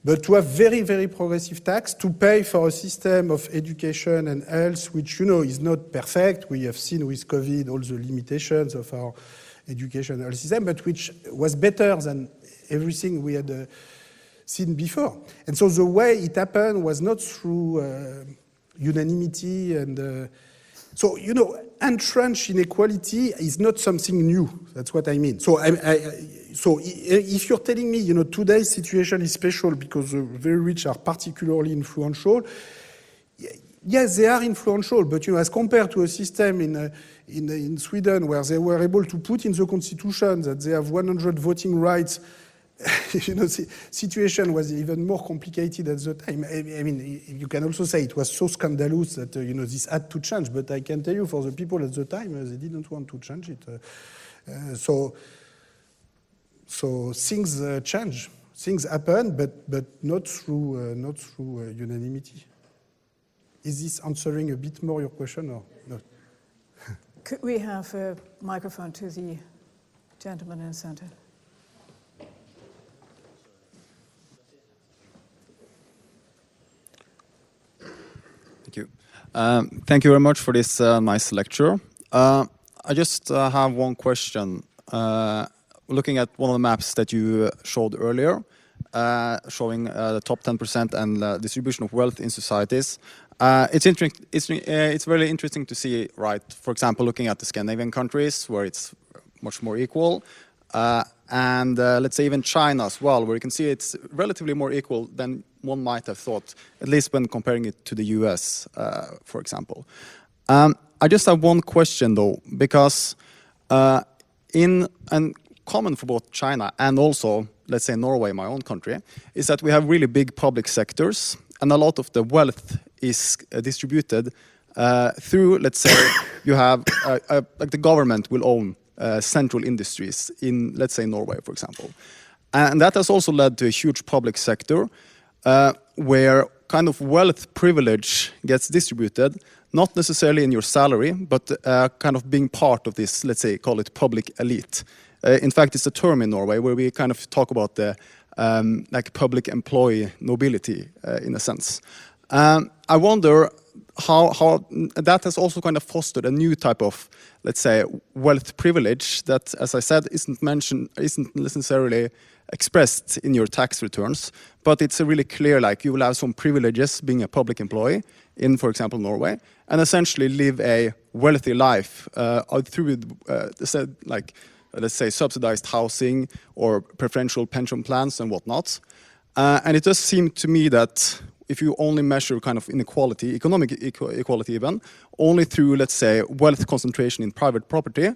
but to have very, very progressive tax to pay for a system of education and health, which, is not perfect. We have seen with COVID all the limitations of our educational system, but which was better than everything we had seen before. And so the way it happened was not through unanimity and so entrenched inequality is not something new. That's what I mean. So so if you're telling me today's situation is special because the very rich are particularly influential, yes, they are influential, but as compared to a system in Sweden where they were able to put in the constitution that they have 100 voting rights, the situation was even more complicated at the time. I mean, you can also say it was so scandalous that this had to change. But I can tell you, for the people at the time, they didn't want to change it. So things change, things happen, but not through unanimity. Is this answering a bit more your question or not? Could we have a microphone to the gentleman in the center? Thank you. Thank you very much for this nice lecture. I just have one question. Looking at one of the maps that you showed earlier, showing the top 10% and distribution of wealth in societies, it's very interesting to see, right? For example, looking at the Scandinavian countries where it's much more equal, and let's say even China as well, where you can see it's relatively more equal than one might have thought, at least when comparing it to the US, for example. I just have one question though, because common for both China and also, let's say, Norway, my own country, is that we have really big public sectors, and a lot of the wealth is distributed through, let's say, you have, like the government will own central industries in, let's say, Norway, for example. And that has also led to a huge public sector where kind of wealth privilege gets distributed, not necessarily in your salary, but kind of being part of this, let's say, call it public elite. In fact, it's a term in Norway where we kind of talk about the like public employee nobility in a sense. I wonder how that has also kind of fostered a new type of, let's say, wealth privilege that, as I said, isn't necessarily expressed in your tax returns, but it's a really clear, like you will have some privileges being a public employee in, for example, Norway, and essentially live a wealthy life through, like, let's say, subsidized housing or preferential pension plans and whatnot. And it does seem to me that if you only measure kind of inequality, economic equality even, only through, let's say, wealth concentration in private property,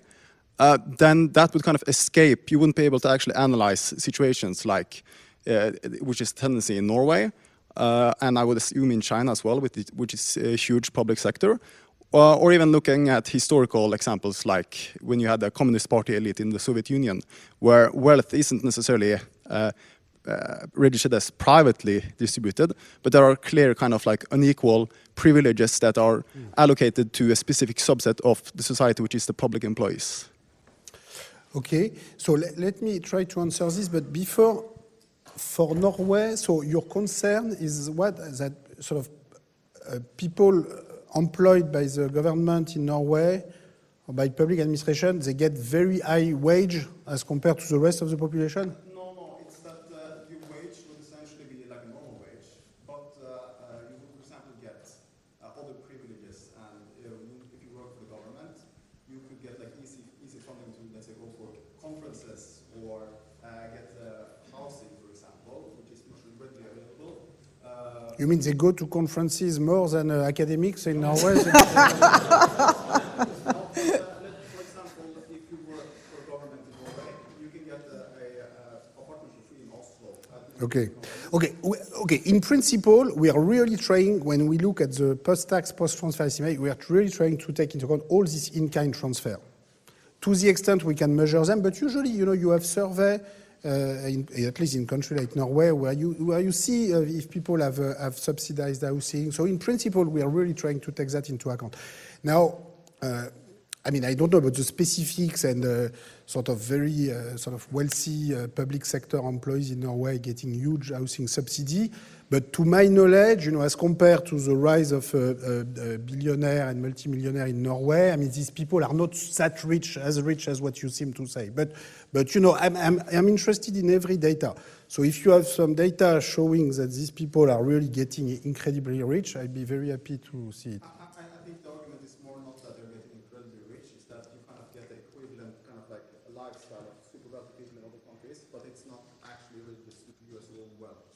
then that would kind of escape. You wouldn't be able to actually analyze situations like, which is tendency in Norway, and I would assume in China as well, which is a huge public sector, or even looking at historical examples like when you had the Communist Party elite in the Soviet Union, where wealth isn't necessarily registered as privately distributed, but there are clear kind of like unequal privileges that are allocated to a specific subset of the society, which is the public employees. Okay, so let me try to answer this, but before, for Norway, so your concern is what, that sort of people employed by the government in Norway or by public administration, they get very high wage as compared to the rest of the population? No, it's that your wage would essentially be like a normal wage, but you would, for example, get other privileges, and if you work for the government, you could get like easy funding to, let's say, go for conferences or get housing, for example, which is much readily available. You mean they go to conferences more than academics in Norway? For example, if you work for government in Norway, you can get a apartment for free in Oslo. Okay. In principle, we are really trying, when we look at the post-tax, post-transfer estimate, we are really trying to take into account all this in-kind transfer. To the extent we can measure them, but usually, you have survey, at least in countries like Norway, where you see if people have subsidized housing. So in principle, we are really trying to take that into account. Now, I don't know about the specifics and sort of very sort of wealthy public sector employees in Norway getting huge housing subsidy. But to my knowledge, as compared to the rise of billionaire and multimillionaire in Norway, these people are not that rich as what you seem to say. But I'm interested in every data. So if you have some data showing that these people are really getting incredibly rich, I'd be very happy to see it. I think the argument is more not that they're getting incredibly rich, it's that you kind of get the equivalent kind of like a lifestyle of super wealthy people in other countries, but it's not actually really the US own wealth.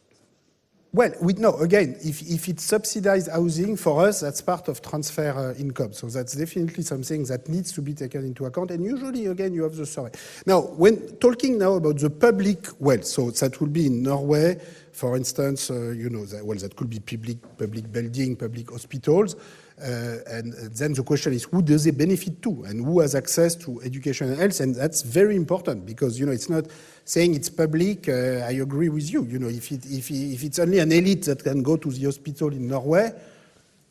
Well, again, if it's subsidized housing, for us, that's part of transfer income. So that's definitely something that needs to be taken into account. And usually, again, you have the survey. Now, when talking now about the public wealth, so that will be in Norway, for instance, that could be public building, public hospitals. And then the question is, who does it benefit to? And who has access to education and health? And that's very important because, it's not saying it's public. I agree with you. If it's only an elite that can go to the hospital in Norway,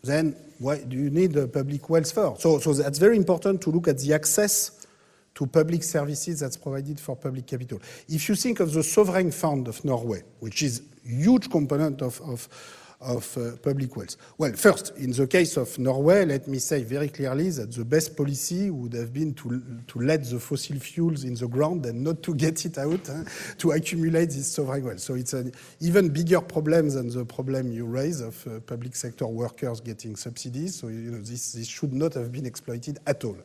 then why do you need a public wealth for? So that's very important to look at the access to public services that's provided for public capital. If you think of the sovereign fund of Norway, which is a huge component of public wealth. Well, first, in the case of Norway, let me say very clearly that the best policy would have been to let the fossil fuels in the ground and not to get it out, to accumulate this sovereign wealth. So it's an even bigger problem than the problem you raise of public sector workers getting subsidies. So, this should not have been exploited at all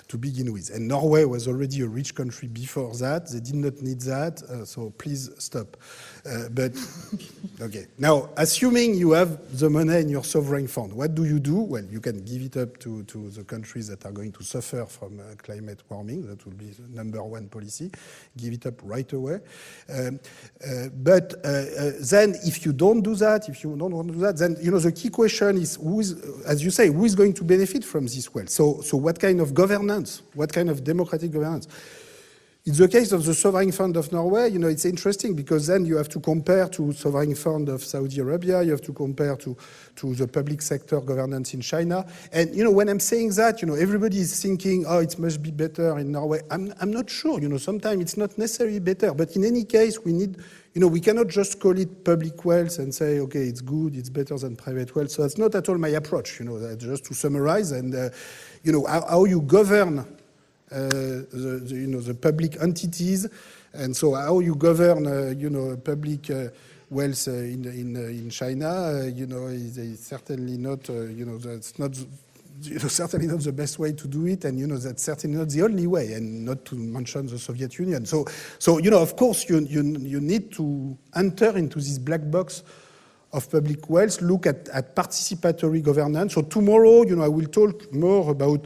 to begin with. And Norway was already a rich country before that. They did not need that, so please stop. But, okay. Now, assuming you have the money in your sovereign fund, what do you do? Well, you can give it up to the countries that are going to suffer from climate warming. That will be the number one policy. Give it up right away. But then if you don't do that, then, the key question is, as you say, who is going to benefit from this wealth? So what kind of governance? What kind of democratic governance? In the case of the sovereign fund of Norway, it's interesting because then you have to compare to sovereign fund of Saudi Arabia, you have to compare to the public sector governance in China. And, when I'm saying that, everybody is thinking, it must be better in Norway. I'm not sure, sometimes it's not necessarily better, but in any case, we need, we cannot just call it public wealth and say, okay, it's good, it's better than private wealth. So that's not at all my approach, just to summarize and, how you govern the public entities, and so how you govern, public wealth in China, is certainly not, that's not, certainly not the best way to do it, and that's certainly not the only way, and not to mention the Soviet Union. So of course, you need to enter into this black box of public wealth, look at participatory governance. So tomorrow, I will talk more about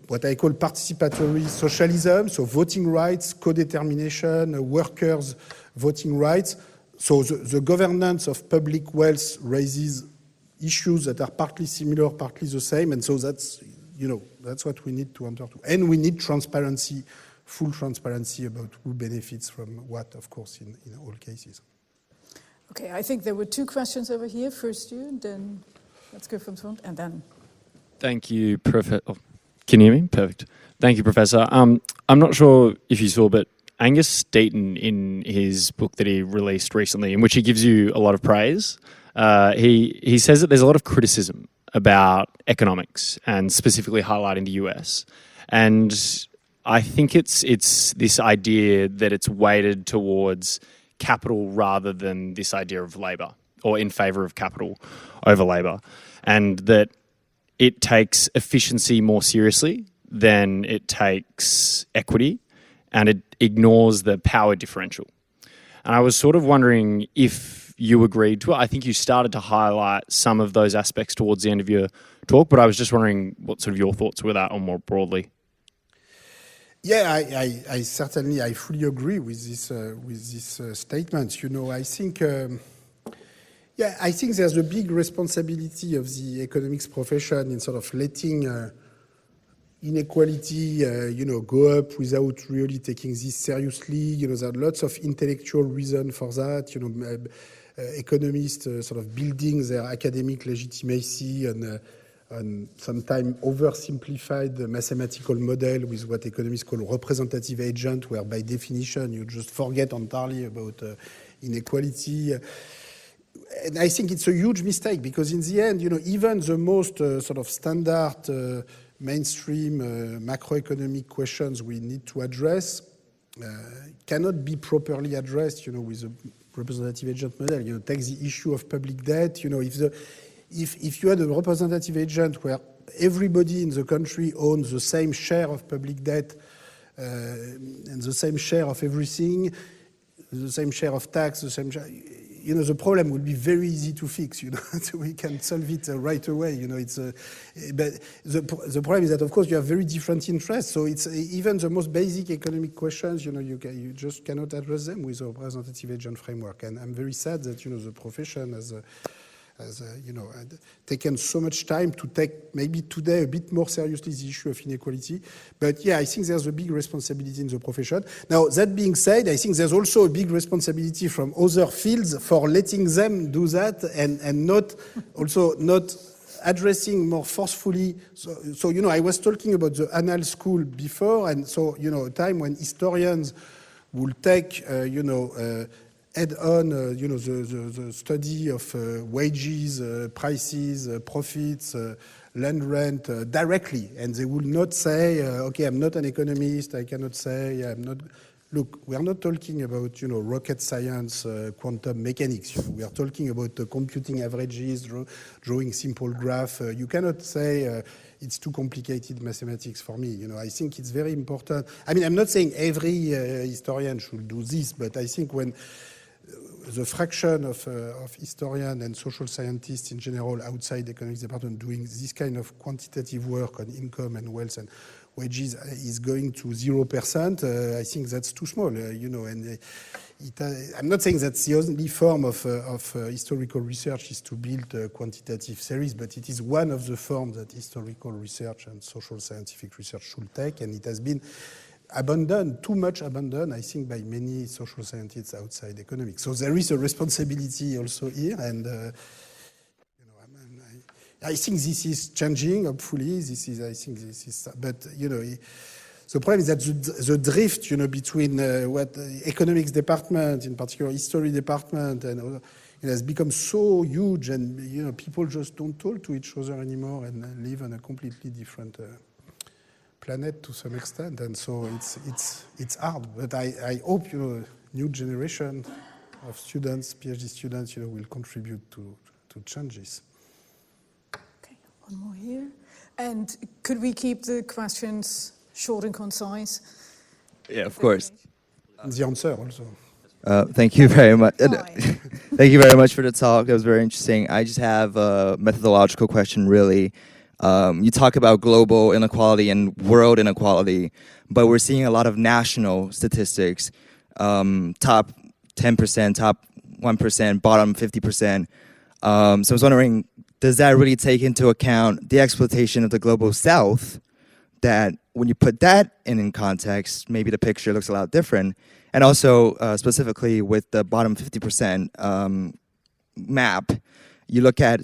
what I call participatory socialism, so voting rights, co-determination, workers' voting rights. So the governance of public wealth raises issues that are partly similar, partly the same, and so that's what we need to enter to. And we need transparency full transparency about who benefits from what, of course, in all cases. Okay, I think there were two questions over here. First you, and then let's go from the front, and then... Thank you, Professor. Oh, can you hear me? Perfect. Thank you, Professor. I'm not sure if you saw, but Angus Deaton, in his book that he released recently, in which he gives you a lot of praise, he says that there's a lot of criticism about economics and specifically highlighting the US. And I think it's this idea that it's weighted towards capital rather than this idea of labour, or in favour of capital over labour, and that it takes efficiency more seriously than it takes equity, and it ignores the power differential. And I was sort of wondering if you agreed to it. I think you started to highlight some of those aspects towards the end of your talk, but I was just wondering what sort of your thoughts were that, or more broadly. Yeah, I certainly, I fully agree with this statement. You know, I think, I think there's a big responsibility of the economics profession in sort of letting inequality, go up without really taking this seriously. You know, there are lots of intellectual reason for that. You know, economists sort of building their academic legitimacy on sometimes oversimplified mathematical model with what economists call representative agent, where by definition you just forget entirely about inequality. And I think it's a huge mistake, because in the end, you know, even the most sort of standard mainstream macroeconomic questions we need to address cannot be properly addressed, you know, with a representative agent model. You know, take the issue of public debt. You know, if you had a representative agent where everybody in the country owns the same share of public debt and the same share of everything, the same share of tax, the same share, you know, the problem would be very easy to fix. You know, so we can solve it right away. You know, but the problem is that, of course, you have very different interests. So it's even the most basic economic questions. You know, you just cannot address them with a representative agent framework. And I'm very sad that, you know, the profession has taken so much time to take maybe today a bit more seriously the issue of inequality. But yeah, I think there's a big responsibility in the profession. Now, that being said, I think there's also a big responsibility from other fields for letting them do that and not addressing more forcefully. So, you know, I was talking about the Annals School before, and so, you know, a time when historians will take, head on, the study of wages, prices, profits, land rent directly, and they will not say, "Okay, I'm not an economist. I cannot say I'm not." Look, we are not talking about, you know, rocket science, quantum mechanics. You know, we are talking about computing averages, drawing simple graph. You cannot say it's too complicated mathematics for me. You know, I think it's very important. I mean, I'm not saying every historian should do this, but I think when the fraction of historians and social scientists in general outside the economics department doing this kind of quantitative work on income and wealth and wages is going to 0%, I think that's too small, and I'm not saying that's the only form of historical research is to build quantitative series, but it is one of the forms that historical research and social scientific research should take, and it has been abandoned, too much abandoned, I think, by many social scientists outside economics. So there is a responsibility also here, and I think this is changing. Hopefully, but the problem is that the drift, between what the economics department, in particular history department, and it has become so huge, and people just don't talk to each other anymore and live on a completely different planet to some extent, and so it's hard. But I hope new generation of students, PhD students, will contribute to changes. Okay, one more here. And could we keep the questions short and concise? Yeah, of course. The answer also. Thank you very much. Fine. Thank you very much for the talk. That was very interesting. I just have a methodological question, really. You talk about global inequality and world inequality, but we're seeing a lot of national statistics, top 10%, top 1%, bottom 50%. So I was wondering, does that really take into account the exploitation of the global south that when you put that in context, maybe the picture looks a lot different. And also, specifically with the bottom 50% map, you look at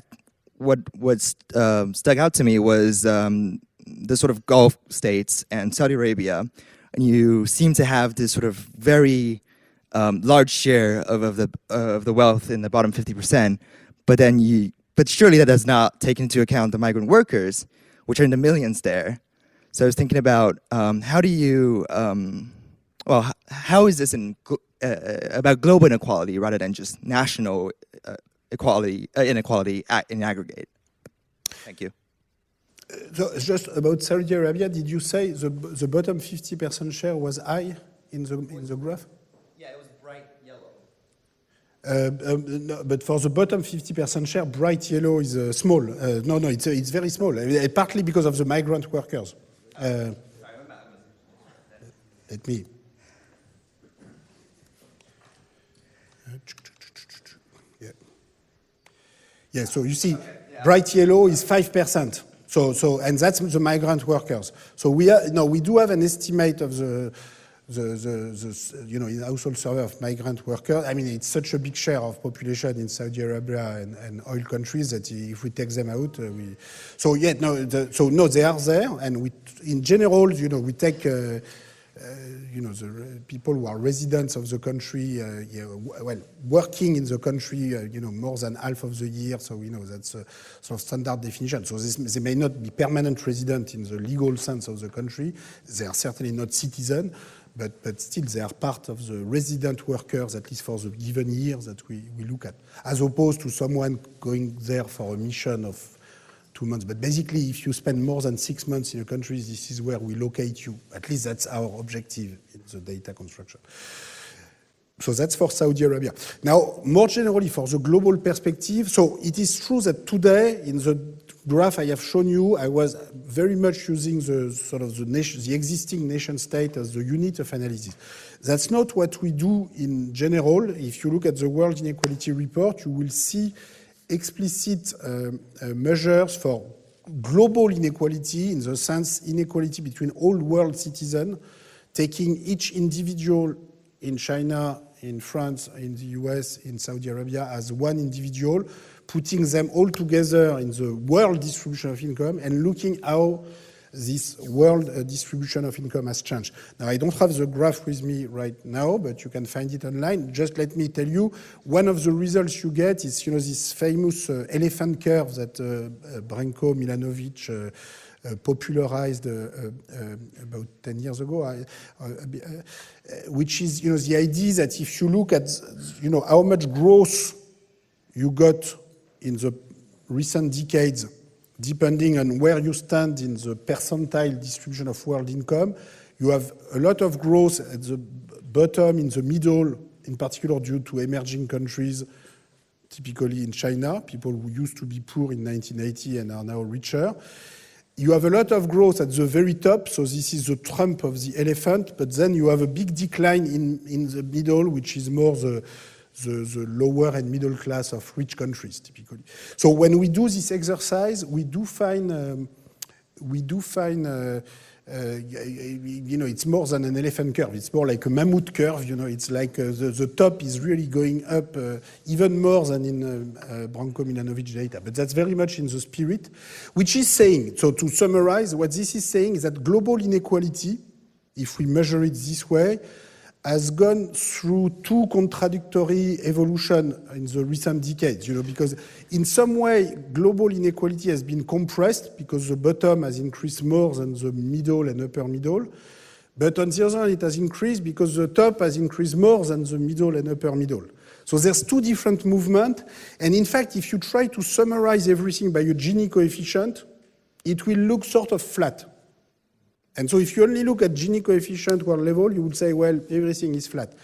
what stuck out to me was the sort of Gulf states and Saudi Arabia, and you seem to have this sort of very large share of the wealth in the bottom 50%, but surely that does not take into account the migrant workers, which are in the millions there. So I was thinking about how do you, how is this about global inequality rather than just national inequality in aggregate? Thank you. So just about Saudi Arabia, did you say the bottom 50% share was high in the graph? Yeah, it was bright yellow. No, but for the bottom 50% share, bright yellow is small. No, it's very small. Partly because of the migrant workers. Let me. Yeah. So you see, bright yellow is 5%. So and that's the migrant workers. So we do have an estimate of the in household survey of migrant workers. I mean, it's such a big share of population in Saudi Arabia and oil countries that if we take them out, they are there. And in general, we take the people who are residents of the country, working in the country, more than half of the year. So that's a sort of standard definition. So they may not be permanent resident in the legal sense of the country. They are certainly not citizen, but still they are part of the resident workers, at least for the given year that we look at, as opposed to someone going there for a mission of 2 months. But basically, if you spend more than 6 months in a country, this is where we locate you. At least that's our objective in the data construction. So that's for Saudi Arabia. Now, more generally, for the global perspective, so it is true that today, in the graph I have shown you, I was very much using the sort of the existing nation state as the unit of analysis. That's not what we do in general. If you look at the World Inequality Report, you will see explicit measures for global inequality, in the sense inequality between all world citizens, taking each individual in China, in France, in the US, in Saudi Arabia as one individual, putting them all together in the world distribution of income and looking how this world distribution of income has changed. Now, I don't have the graph with me right now, but you can find it online. Just let me tell you, one of the results you get is, this famous elephant curve that Branko Milanovic popularized about 10 years ago, which is, the idea that if you look at, how much growth you got in the recent decades, depending on where you stand in the percentile distribution of world income, you have a lot of growth at the bottom, in the middle, in particular due to emerging countries, typically in China, people who used to be poor in 1980 and are now richer. You have a lot of growth at the very top, so this is the trunk of the elephant, but then you have a big decline in the middle, which is more the lower and middle class of rich countries, typically. So when we do this exercise, we do find it's more than an elephant curve. It's more like a mammoth curve. It's like the top is really going up even more than in Branko Milanovic data. But that's very much in the spirit, which is saying, so to summarize, what this is saying is that global inequality, if we measure it this way, has gone through two contradictory evolution in the recent decades, because in some way, global inequality has been compressed because the bottom has increased more than the middle and upper middle. But on the other hand, it has increased because the top has increased more than the middle and upper middle. So there's two different movements. And in fact, if you try to summarize everything by a Gini coefficient, it will look sort of flat. And so if you only look at Gini coefficient world level, you would say, well, everything is flat.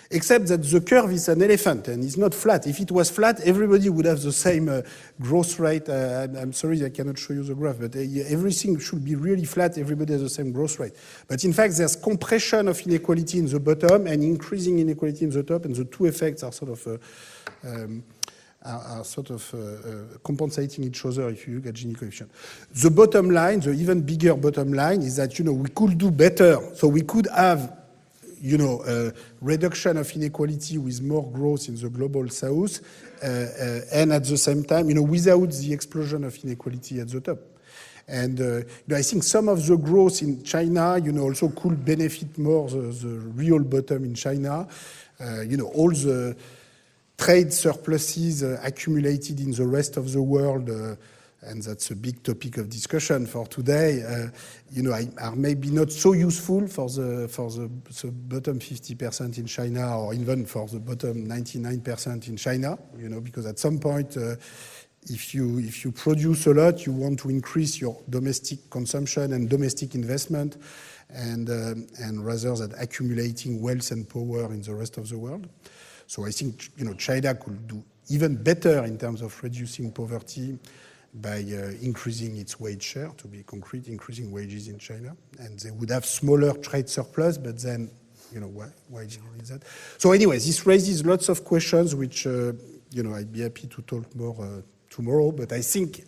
Except that the curve is an elephant and it's not flat. If it was flat, everybody would have the same growth rate. I'm sorry, I cannot show you the graph, but everything should be really flat. Everybody has the same growth rate. But in fact, there's compression of inequality in the bottom and increasing inequality in the top, and the two effects are sort of are sort of compensating each other if you look at Gini coefficient. The bottom line, the even bigger bottom line, is that we could do better. So we could have a reduction of inequality with more growth in the global south, and at the same time, without the explosion of inequality at the top. And I think some of the growth in China, also could benefit more the real bottom in China. All the trade surpluses accumulated in the rest of the world, and that's a big topic of discussion for today, are maybe not so useful for the bottom 50% in China, or even for the bottom 99% in China, because at some point, if you produce a lot, you want to increase your domestic consumption and domestic investment, and rather than accumulating wealth and power in the rest of the world. So I think China could do even better in terms of reducing poverty by increasing its wage share, to be concrete, increasing wages in China, and they would have smaller trade surplus, but then why do you need that? So anyway, this raises lots of questions which I'd be happy to talk more tomorrow, but I think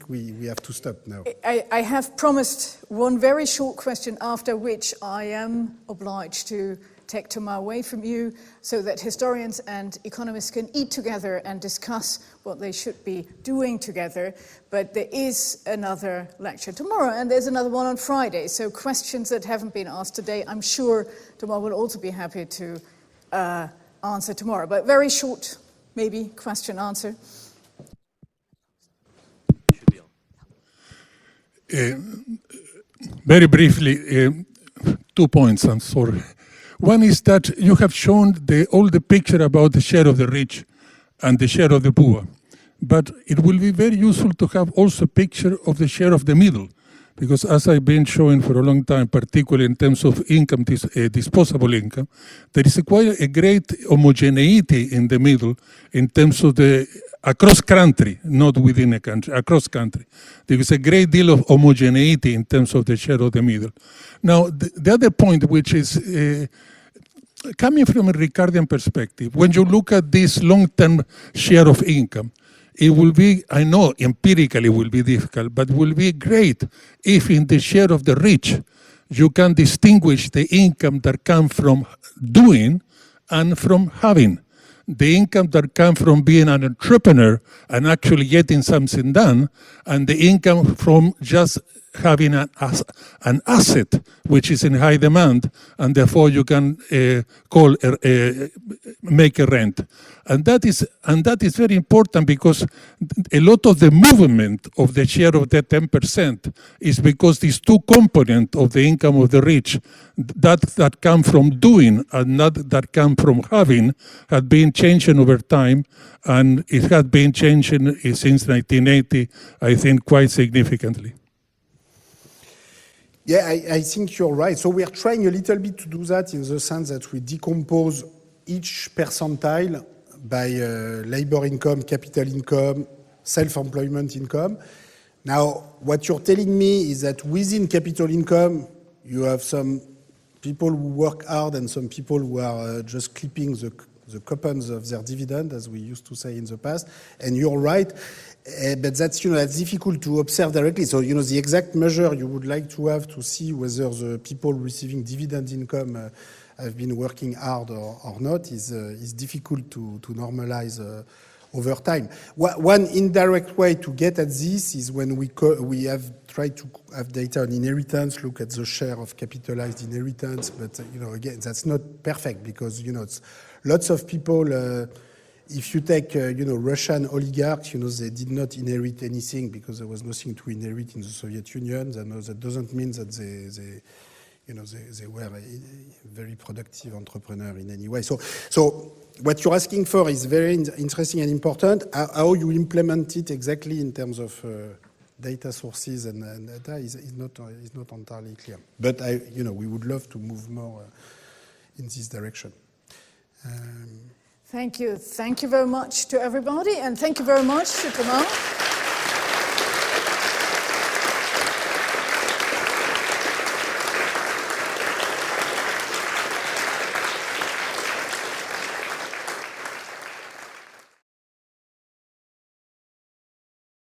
we have to stop now. I have promised one very short question, after which I am obliged to take Thomas away from you, so that historians and economists can eat together and discuss what they should be doing together. But there is another lecture tomorrow, and there's another one on Friday. So questions that haven't been asked today, I'm sure Thomas will also be happy to answer tomorrow. But very short, maybe, question-answer. Very briefly, 2 points, I'm sorry. One is that you have shown all the picture about the share of the rich and the share of the poor. But it will be very useful to have also a picture of the share of the middle. Because as I've been showing for a long time, particularly in terms of income, disposable income, there is quite a great homogeneity in the middle in terms of across country, not within a country, across country. There is a great deal of homogeneity in terms of the share of the middle. Now, the other point, which is coming from a Ricardian perspective, when you look at this long-term share of income, it will be, I know empirically will be difficult, but will be great if in the share of the rich, you can distinguish the income that comes from doing and from having. The income that comes from being an entrepreneur and actually getting something done, and the income from just having an asset which is in high demand, and therefore you can make a rent. And that is very important, because a lot of the movement of the share of that 10% is because these two components of the income of the rich, that come from doing and not that come from having, had been changing over time, and it had been changing since 1980, I think, quite significantly. Yeah, I think you're right. So we are trying a little bit to do that in the sense that we decompose each percentile by labor income, capital income, self-employment income. Now, what you're telling me is that within capital income, you have some people who work hard and some people who are just clipping the coupons of their dividend, as we used to say in the past. And you're right. But that's that's difficult to observe directly. So the exact measure you would like to have to see whether the people receiving dividend income have been working hard or not is difficult to normalize over time. One indirect way to get at this is when we have tried to have data on inheritance, look at the share of capitalized inheritance. But again, that's not perfect, because it's lots of people. If you take, Russian oligarchs, they did not inherit anything because there was nothing to inherit in the Soviet Union. That doesn't mean that they were a very productive entrepreneur in any way. So what you're asking for is very interesting and important. How you implement it exactly in terms of data sources and data is not entirely clear. But we would love to move more in this direction. Thank you. Thank you very much to everybody, and thank you very much to Thomas.